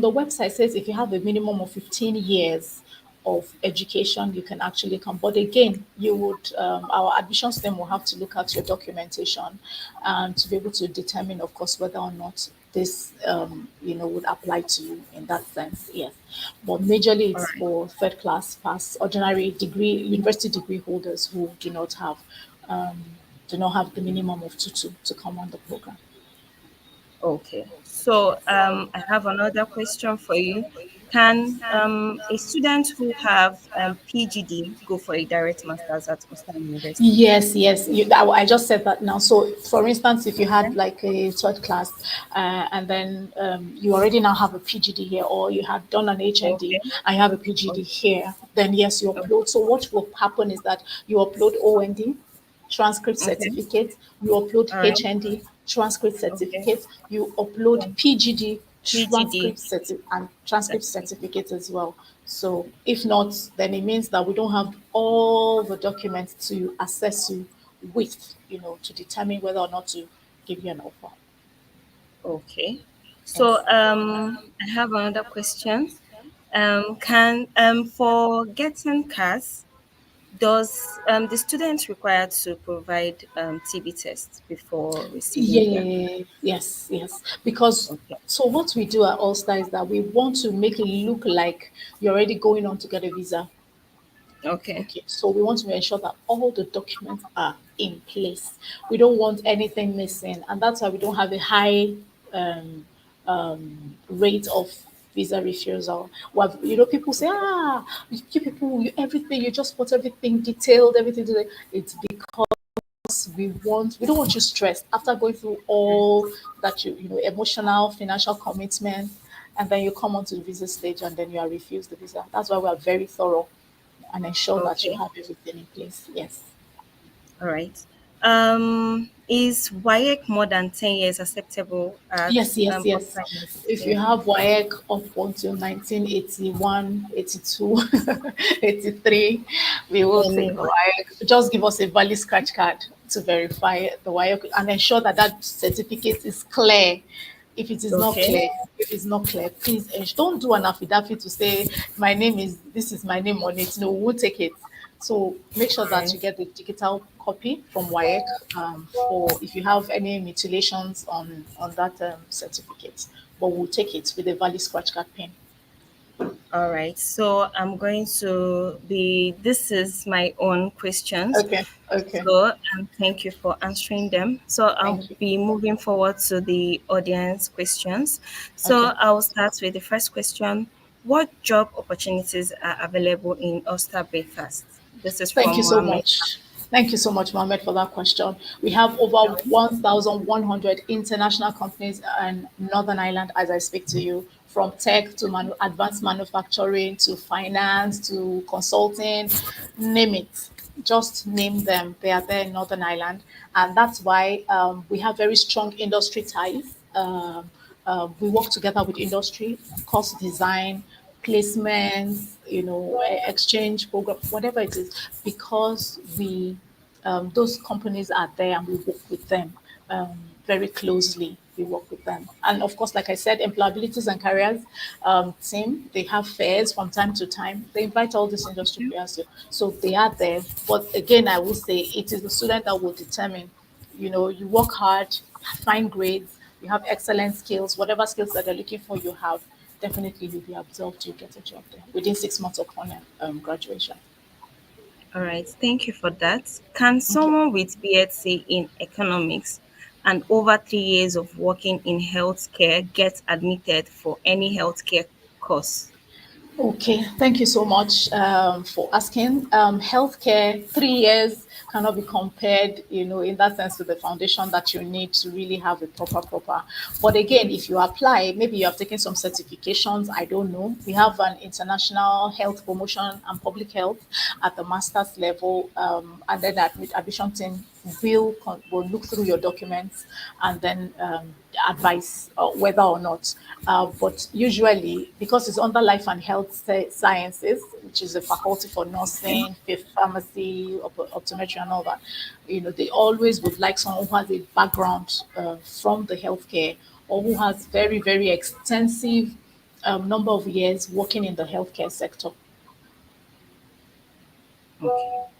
[SPEAKER 5] the website says if you have a minimum of 15 years of education, you can actually come. But again, you would our admissions team will have to look at your documentation and to be able to determine, of course, whether or not this would apply to you in that sense. Yes, but majorly
[SPEAKER 4] All
[SPEAKER 5] it's
[SPEAKER 4] right.
[SPEAKER 5] for third class pass, ordinary degree, university degree holders who um, do not have the minimum of 2 to come on the program.
[SPEAKER 4] Okay. So I have another question for you. Can a student who have PGD go for a direct masters at Ulster University?
[SPEAKER 5] Yes, yes. I just said that now. So, for instance, if you
[SPEAKER 4] Okay.
[SPEAKER 5] had like a third class, and then you already now have a PGD here, or you had done an HND
[SPEAKER 4] Okay.
[SPEAKER 5] and you have a PGD
[SPEAKER 4] Okay.
[SPEAKER 5] here, then yes, you
[SPEAKER 4] Okay.
[SPEAKER 5] upload. So, what will happen is that you upload OND, transcript
[SPEAKER 4] Okay.
[SPEAKER 5] certificate, you upload
[SPEAKER 4] All right.
[SPEAKER 5] HND, transcript
[SPEAKER 4] Okay.
[SPEAKER 5] certificate, you upload PGD,
[SPEAKER 4] PGD.
[SPEAKER 5] and transcript certificate as well. So if not, then it means that we don't have all the documents to assess you with, to determine whether or not to give you an offer.
[SPEAKER 4] Okay. So
[SPEAKER 5] Yes.
[SPEAKER 4] I have another question. Can for getting cars, does the student required to provide TB tests before
[SPEAKER 5] Yeah,
[SPEAKER 4] receiving
[SPEAKER 5] yeah,
[SPEAKER 4] their?
[SPEAKER 5] yeah, yeah. Yes, yes. Because
[SPEAKER 4] Okay.
[SPEAKER 5] so what we do at Ulster is that we want to make it look like you're already going on to get a visa.
[SPEAKER 4] Okay.
[SPEAKER 5] Okay, so we want to ensure that all the documents are in place. We don't want anything missing, and that's why we don't have a high um, rate of visa refusal. Well, people say, you people, everything, you just want everything detailed, everything. It's because we don't want you stressed after going through all that emotional, financial commitment, and then you come onto the visa stage and then you are refused the visa. That's why we are very thorough and ensure that you
[SPEAKER 4] Okay.
[SPEAKER 5] have everything in place. Yes.
[SPEAKER 4] All right. Is WAEC more than 10 years acceptable at
[SPEAKER 5] Yes, yes, yes.
[SPEAKER 4] Ulster
[SPEAKER 5] If you
[SPEAKER 4] University?
[SPEAKER 5] have WAEC up until 1981, 82, 83, we will take the
[SPEAKER 4] Any?
[SPEAKER 5] WAEC. Just give us a valid scratch card to verify the WAEC and ensure that that certificate is clear. If it is not
[SPEAKER 4] Okay.
[SPEAKER 5] clear, please don't do an affidavit to say this is my name on it. No, we won't take it. So make sure
[SPEAKER 4] All
[SPEAKER 5] that
[SPEAKER 4] right.
[SPEAKER 5] you get the digital copy from WAEC for if you have any mutilations on that certificate. But we'll take it with a valid scratch card pen.
[SPEAKER 4] All right. So I'm going to be, this is my own questions.
[SPEAKER 5] Okay. Okay.
[SPEAKER 4] So thank you for answering them. So I'll
[SPEAKER 5] Thank you.
[SPEAKER 4] be moving forward to the audience questions. So
[SPEAKER 5] Okay.
[SPEAKER 4] I'll start with the first question. What job opportunities are available in Ulster Breakfast? This is
[SPEAKER 5] Thank you
[SPEAKER 4] from
[SPEAKER 5] so
[SPEAKER 4] Mohammed.
[SPEAKER 5] much. Thank you so much, Mohammed, for that question. We have over 1,100 international companies in Northern Ireland as I speak to you, from tech to advanced manufacturing to finance to consulting, name it. just name them. They are there in Northern Ireland, and that's why we have very strong industry ties. We work together with industry, course design, placements, exchange program, whatever it is, because we those companies are there and we work with them very closely. We work with them. And of course, like I said, employabilities and careers team, they have fairs from time to time. They invite all these industry players. So they are there. But again, I will say it is the student that will determine, you work hard, find grades, you have excellent skills, whatever skills that they're looking for, you have, definitely you'll be absorbed, you get a job there within 6 months upon graduation.
[SPEAKER 4] All right, thank you for that. Can
[SPEAKER 5] Okay.
[SPEAKER 4] someone with BSc in economics and over 3 years of working in healthcare get admitted for any healthcare course?
[SPEAKER 5] Okay, thank you so much for asking. Healthcare, 3 years cannot be compared, in that sense to the foundation that you need to really have a proper. But again, if you apply, maybe you have taken some certifications, I don't know. We have an international health promotion and public health at the master's level, and then the admission team will look through your documents and then advise whether or not. But usually, because it's under life and health sciences, which is a faculty for nursing, pharmacy, optometry, and all that, they always would like someone who has a background from the healthcare or who has very, very extensive number of years working in the healthcare sector.
[SPEAKER 4] All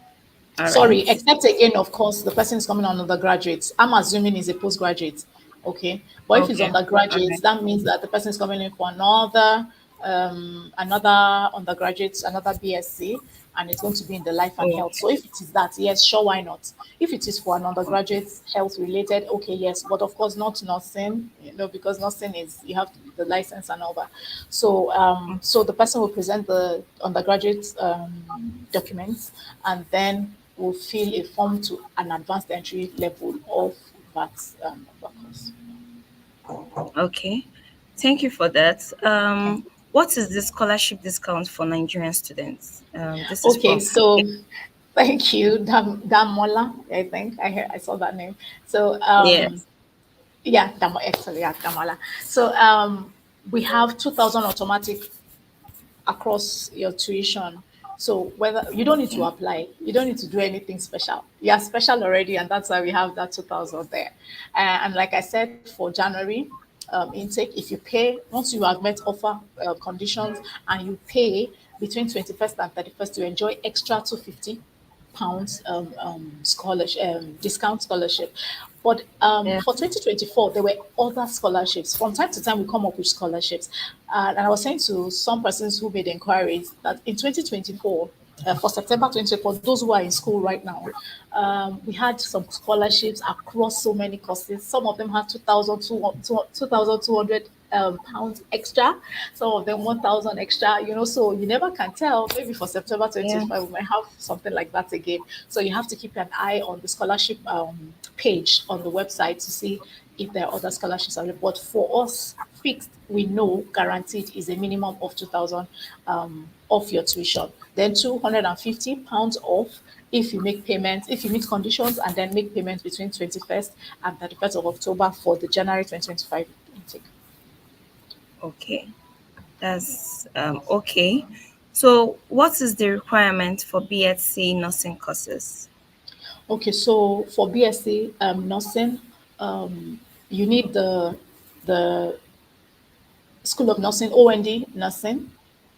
[SPEAKER 5] Sorry,
[SPEAKER 4] right.
[SPEAKER 5] except again, of course, the person is coming on undergraduate. I'm assuming he's a postgraduate. Okay. But if he's
[SPEAKER 4] Okay. All
[SPEAKER 5] undergraduate,
[SPEAKER 4] right.
[SPEAKER 5] that means that the person is coming in for another undergraduate, another BSc, and it's going to be in the life and health.
[SPEAKER 4] Okay.
[SPEAKER 5] So if it is that, yes, sure, why not? If it is for an undergraduate health related, okay, yes, but of course not nursing, because nursing is you have the license and all that. So so the person will present the undergraduate documents and then will fill a form to an advanced entry level of that course.
[SPEAKER 4] Okay. Thank you for that. What is the scholarship discount for Nigerian students? This is
[SPEAKER 5] Okay,
[SPEAKER 4] from
[SPEAKER 5] so thank you, Damola. I think I saw that name. So
[SPEAKER 4] yes.
[SPEAKER 5] yeah, actually, yeah, Damola. So we have 2,000 automatic across your tuition. So whether you don't need to
[SPEAKER 4] Okay.
[SPEAKER 5] apply, you don't need to do anything special. You are special already, and that's why we have that 2,000 there. And like I said, for January intake, if you pay once you have met offer conditions and you pay between 21st and 31st, you enjoy extra 250 pounds scholarship discount scholarship. But
[SPEAKER 4] Yeah.
[SPEAKER 5] for 2024, there were other scholarships. From time to time, we come up with scholarships. And I was saying to some persons who made inquiries that in 2024, for September 2024, those who are in school right now, we had some scholarships across so many courses. Some of them had 2,200 pounds extra, some of them 1,000 extra, so you never can tell. Maybe for September
[SPEAKER 4] Yeah.
[SPEAKER 5] 2025, we might have something like that again. So you have to keep an eye on the scholarship page on the website to see if there are other scholarships available. But for us, fixed, we know guaranteed is a minimum of 2,000 off your tuition. Then 250 pounds off if you make payments, if you meet conditions and then make payments between 21st and 31st of October for the January 2025 intake.
[SPEAKER 4] Okay. That's okay. So, what is the requirement for BSc nursing courses?
[SPEAKER 5] Okay, so for BSc nursing, you need the School of Nursing, OND nursing,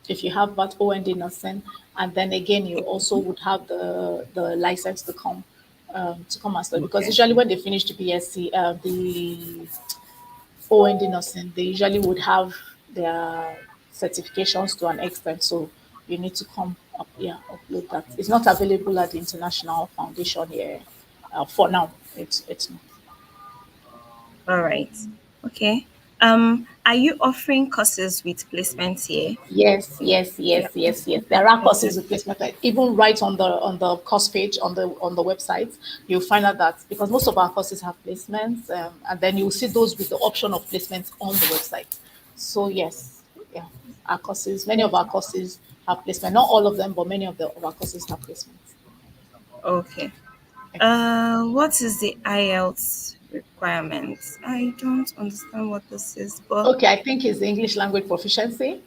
[SPEAKER 5] if you have that OND nursing, and then again you also would have the license to come and study, because
[SPEAKER 4] Okay.
[SPEAKER 5] usually when they finish the BSc, the OND nursing, they usually would have their certifications to an extent. So you need to come up, yeah, upload that. It's not available at the International Foundation here for now. It's not.
[SPEAKER 4] All right. Okay. Are you offering courses with placements here?
[SPEAKER 5] Yes,
[SPEAKER 4] Yeah.
[SPEAKER 5] yes. There are
[SPEAKER 4] Okay.
[SPEAKER 5] courses with placement, like even right on the course page on the website, you'll find out that because most of our courses have placements, and then you'll see those with the option of placements on the website. So yes, yeah, many of our courses have placement. Not all of them, but many of our courses have placements.
[SPEAKER 4] Okay. What is the IELTS requirements? I don't understand what this is, but
[SPEAKER 5] Okay, I think it's the English language proficiency.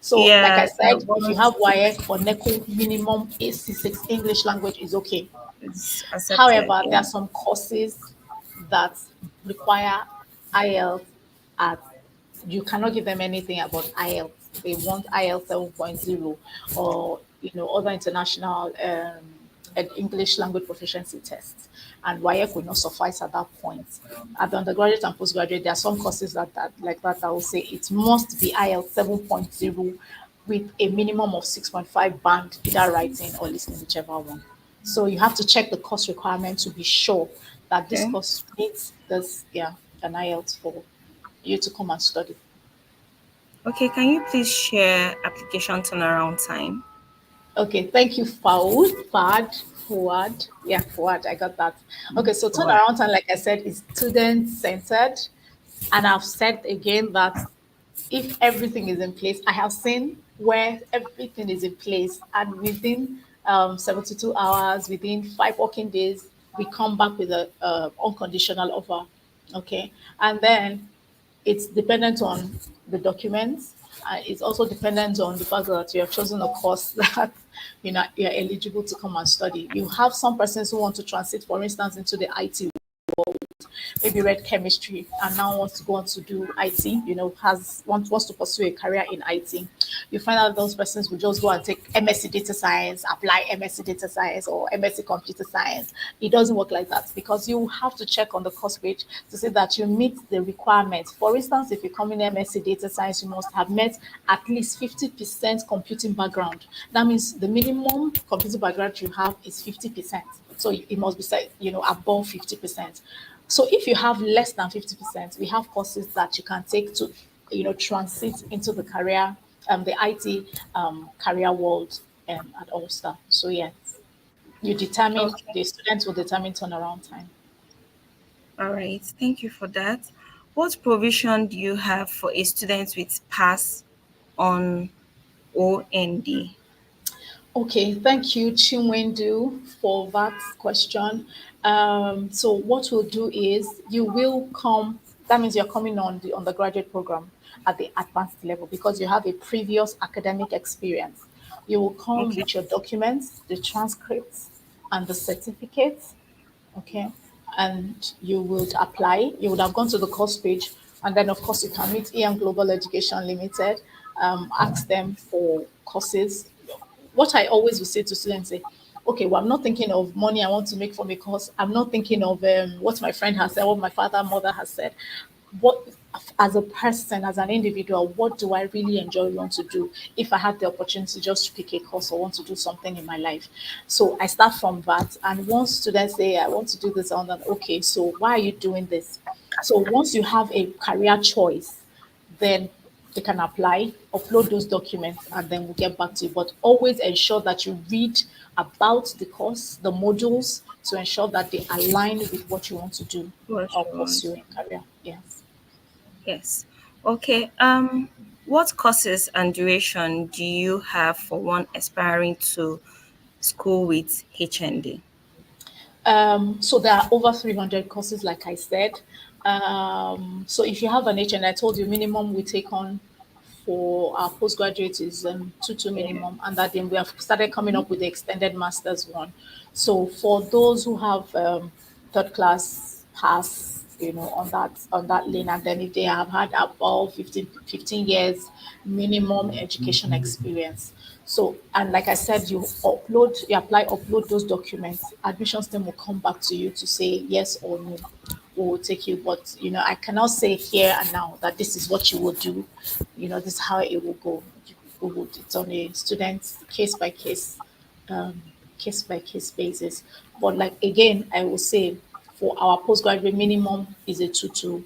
[SPEAKER 5] So, like I
[SPEAKER 4] yeah,
[SPEAKER 5] said, if you
[SPEAKER 4] what
[SPEAKER 5] have WAEC or NECO, minimum AC6 English language is okay.
[SPEAKER 4] is accepted?
[SPEAKER 5] However, there
[SPEAKER 4] Yeah.
[SPEAKER 5] are some courses that require IELTS at you cannot give them anything about IELTS. They want IELTS 7.0 or other international English language proficiency tests. And WAEC will not suffice at that point. At the undergraduate and postgraduate, there are some courses that like that I will say it must be IELTS 7.0 with a minimum of 6.5 band, either writing or listening, whichever one. So you have to check the course requirement to be sure that this
[SPEAKER 4] Okay.
[SPEAKER 5] course meets this, an IELTS for you to come and study.
[SPEAKER 4] Okay. Can you please share application turnaround time?
[SPEAKER 5] Okay, thank you, Fawad. Yeah, Fawad, I got that. Okay, so
[SPEAKER 4] What?
[SPEAKER 5] turnaround time, like I said, is student centered. And I've said again that if everything is in place, I have seen where everything is in place, and within 72 hours, within 5 working days, we come back with a unconditional offer. Okay, and then it's dependent on the documents. It's also dependent on the fact that you have chosen a course that you're eligible to come and study. You have some persons who want to transit, for instance, into the IT, maybe read chemistry and now wants to go on to do IT, wants to pursue a career in IT. You find out those persons will just go and take MSc data science, apply MSc data science or MSc computer science. It doesn't work like that because you have to check on the course page to see that you meet the requirements. For instance, if you come in MSc data science, you must have met at least 50% computing background. That means the minimum computing background you have is 50%. So it must be said, above 50%. So if you have less than 50%, we have courses that you can take to, transit into the career, the IT career world at Ulster. So yeah,
[SPEAKER 4] Okay.
[SPEAKER 5] the students will determine turnaround time.
[SPEAKER 4] All right. Thank you for that. What provision do you have for a student with pass on OND?
[SPEAKER 5] Okay, thank you, Chinwendu, for that question. So what we'll do is you will come. That means you're coming on the undergraduate program at the advanced level because you have a previous academic experience. You will come
[SPEAKER 4] Okay.
[SPEAKER 5] with your documents, the transcripts, and the certificates. Okay, and you would apply. You would have gone to the course page, and then of course you can meet EM Global Education Limited. Ask them for courses. What I always will say to students say, okay, well, I'm not thinking of money I want to make from a course. I'm not thinking of what my friend has said, what my father, mother has said. What, as a person, as an individual, what do I really enjoy want to do if I had the opportunity just to pick a course or want to do something in my life? So I start from that. And once students say, I want to do this, on that, okay, so why are you doing this? So once you have a career choice, then they can apply, upload those documents, and then we'll get back to you. But always ensure that you read about the course, the modules, to ensure that they align with what you want to do
[SPEAKER 4] What
[SPEAKER 5] or
[SPEAKER 4] you want?
[SPEAKER 5] pursue in career. Yes.
[SPEAKER 4] Yes. Okay. What courses and duration do you have for one aspiring to school with HND?
[SPEAKER 5] So there are over 300 courses, like I said. So if you have an H, and I told you minimum we take on for our postgraduate is two
[SPEAKER 4] Yeah.
[SPEAKER 5] minimum, and that then we have started coming up with the extended masters one. So for those who have third class pass, on that lane, and then if they have had about 15 years minimum education experience. So, and like I said, you apply, upload those documents. Admissions team will come back to you to say yes or no. We will take you, but I cannot say here and now that this is what you will do. This is how it will go. It's on a student um, case by case basis. But like again, I will say for our postgraduate minimum is a two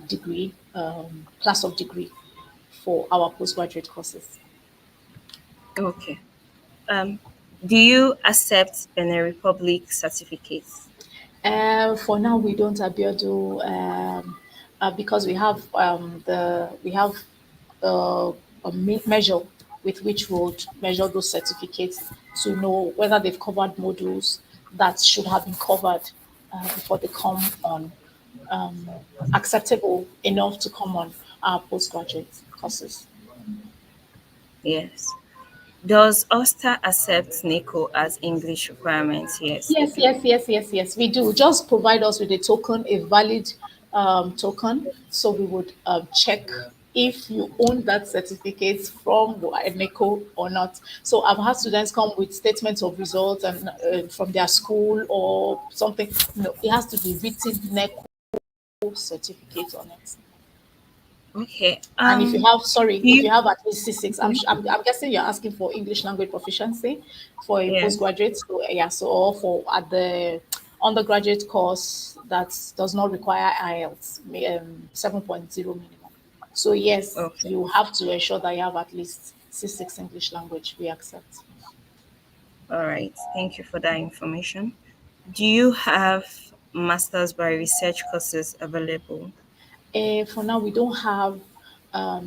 [SPEAKER 5] degree, class of degree for our postgraduate courses.
[SPEAKER 4] Okay. Um, do you accept Benin Republic certificates?
[SPEAKER 5] For now, we don't, Abiodu, because we have measure with which we would measure those certificates to know whether they've covered modules, that should have been covered before they come on, acceptable enough to come on our postgraduate courses.
[SPEAKER 4] Yes. Does Ulster accept NICO as English requirements? Yes, they
[SPEAKER 5] Yes,
[SPEAKER 4] do.
[SPEAKER 5] yes, yes, yes, yes. We do. Just provide us with a token, a valid token. So we would check if you own that certificate from NECO or not. So I've had students come with statements of results and from their school or something. No, it has to be written NECO certificate on it.
[SPEAKER 4] Okay.
[SPEAKER 5] And if you have, sorry,
[SPEAKER 4] Do
[SPEAKER 5] if
[SPEAKER 4] you?
[SPEAKER 5] you have at least C6,
[SPEAKER 4] Mhm.
[SPEAKER 5] I'm guessing you're asking for English language proficiency for a
[SPEAKER 4] Yes.
[SPEAKER 5] postgraduate. So yeah, so or for at the undergraduate course that does not require IELTS, 7.0 minimum. So yes,
[SPEAKER 4] Okay.
[SPEAKER 5] you have to ensure that you have at least C6 English language. We accept.
[SPEAKER 4] All right. Thank you for that information. Do you have masters by research courses available?
[SPEAKER 5] For now, we don't have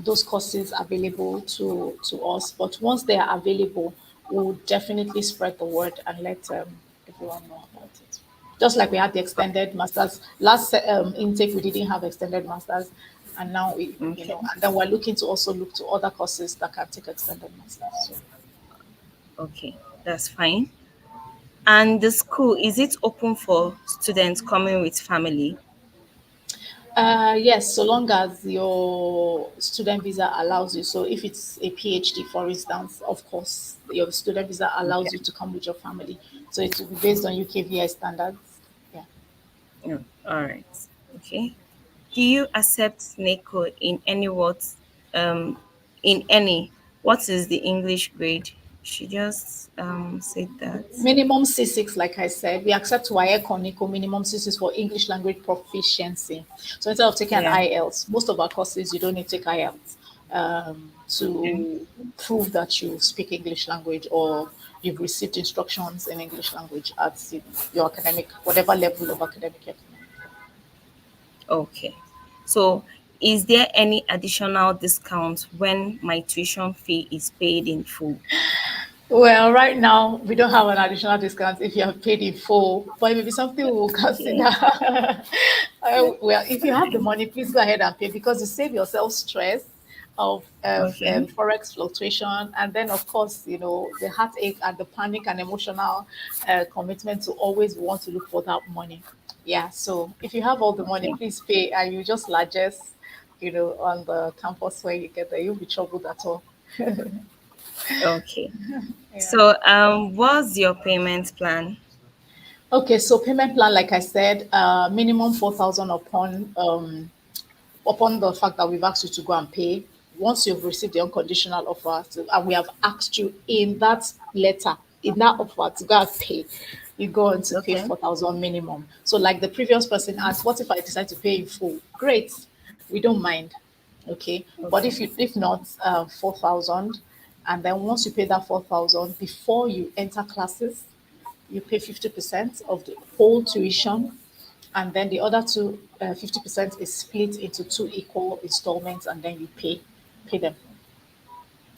[SPEAKER 5] those courses available to us, but once they are available, we'll definitely spread the word and let everyone know about it. Just like we had the extended masters last intake, we didn't have extended masters, and now
[SPEAKER 4] Okay.
[SPEAKER 5] and then we're looking to also look to other courses that can take extended masters. So.
[SPEAKER 4] Okay. That's fine. And the school, is it open for students coming with family?
[SPEAKER 5] Yes, so long as your student visa allows you. So if it's a PhD, for instance, of course, your student visa allows you
[SPEAKER 4] Okay.
[SPEAKER 5] to come with your family. So it will be based on UKVI standards. Yeah.
[SPEAKER 4] Yeah. All right. Okay. Do you accept NACO in any what? Um, in any. What is the English grade? She just said that.
[SPEAKER 5] Minimum C6, like I said, we accept WAEC or NICO minimum C6 for English language proficiency. So instead of taking an
[SPEAKER 4] Yeah.
[SPEAKER 5] IELTS, most of our courses you don't need to take IELTS
[SPEAKER 4] Okay.
[SPEAKER 5] to prove that you speak English language or you've received instructions in English language at your academic, whatever level of academic you're.
[SPEAKER 4] Okay. So, is there any additional discount when my tuition fee is paid in full?
[SPEAKER 5] Well, right now we don't have an additional discount if you have paid in full, but it may be something we'll consider.
[SPEAKER 4] Okay.
[SPEAKER 5] Well, if you have the money, please go ahead and pay because you save yourself stress of
[SPEAKER 4] Okay.
[SPEAKER 5] forex fluctuation, and then of course the heartache and the panic and emotional commitment to always want to look for that money. Yeah, so if you have all the money,
[SPEAKER 4] Okay.
[SPEAKER 5] please pay, and you just largest, on the campus where you get there, you'll be troubled at all.
[SPEAKER 4] Okay.
[SPEAKER 5] Yeah.
[SPEAKER 4] So, what's your payment plan?
[SPEAKER 5] Okay, so payment plan, like I said, minimum 4,000 upon the fact that we've asked you to go and pay. Once you've received the unconditional offer, and we have asked you in that letter, in that offer to go and pay, you go on to pay
[SPEAKER 4] Okay.
[SPEAKER 5] 4,000 minimum. So, like the previous person asked, what if I decide to pay in full? Great, we don't mind. Okay, but
[SPEAKER 4] Okay.
[SPEAKER 5] if not, 4,000, and then once you pay that 4,000 before you enter classes, you pay 50% of the whole tuition, and then the other 50% is split into two equal installments, and then you pay them.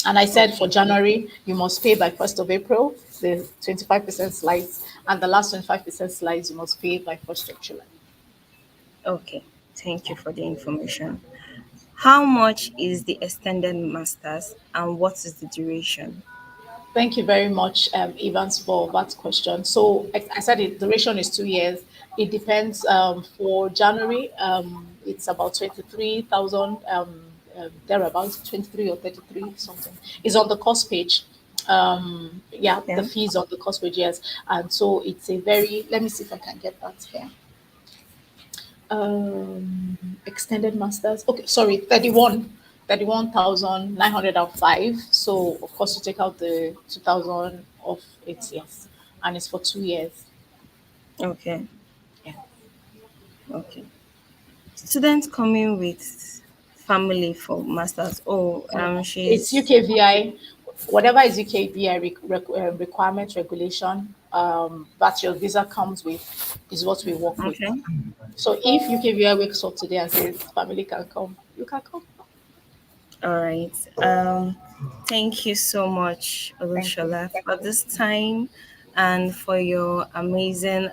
[SPEAKER 5] And I said for
[SPEAKER 4] Okay.
[SPEAKER 5] January, you must pay by 1st of April, the 25% slides, and the last 25% slides you must pay by 1st of July.
[SPEAKER 4] Okay. Thank you for the information. How much is the extended masters and what is the duration?
[SPEAKER 5] Thank you very much, Evans, for that question. So I said the duration is 2 years. It depends. For January, it's about 23,000, thereabouts, 23 or 33 something. It's on the cost page. Yeah, the
[SPEAKER 4] Okay.
[SPEAKER 5] fees on the cost page, yes. And so it's a very, let me see if I can get that here. Extended masters. Okay, sorry, 31,905. So of course you take out the 2,000 of it, yes, and it's for 2 years.
[SPEAKER 4] Okay.
[SPEAKER 5] Yeah.
[SPEAKER 4] Okay. Students coming with family for masters. Oh,
[SPEAKER 5] It's
[SPEAKER 4] she's
[SPEAKER 5] UKVI, whatever is UKVI requirement regulation that your visa comes with is what we work with.
[SPEAKER 4] okay.
[SPEAKER 5] So if UKVI wakes up today and says family can come, you can come.
[SPEAKER 4] All right. Thank you so much,
[SPEAKER 5] Thank you.
[SPEAKER 4] Olusola, for this time. and for your amazing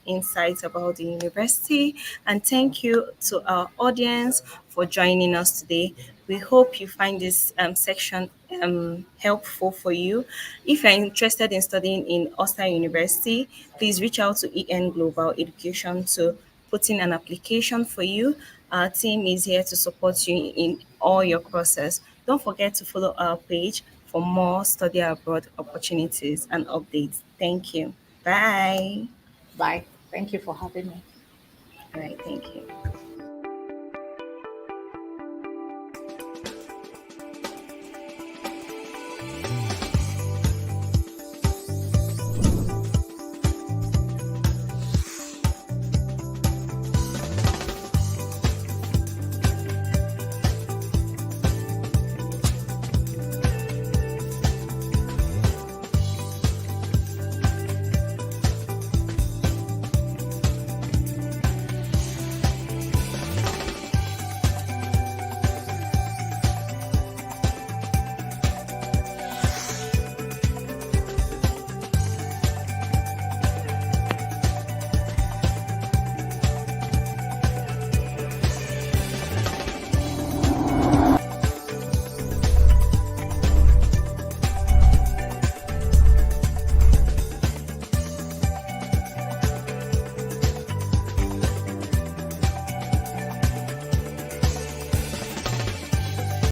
[SPEAKER 4] insights about the university. And thank you to our audience for joining us today. We hope you find this section helpful for you. If you're interested in studying in Ulster University, please reach out to EN Global Education to put in an application for you. Our team is here to support you in all your courses. Don't forget to follow our page for more study abroad opportunities and updates. Thank you. Bye.
[SPEAKER 5] Bye. Thank you for having me.
[SPEAKER 4] All right, thank you.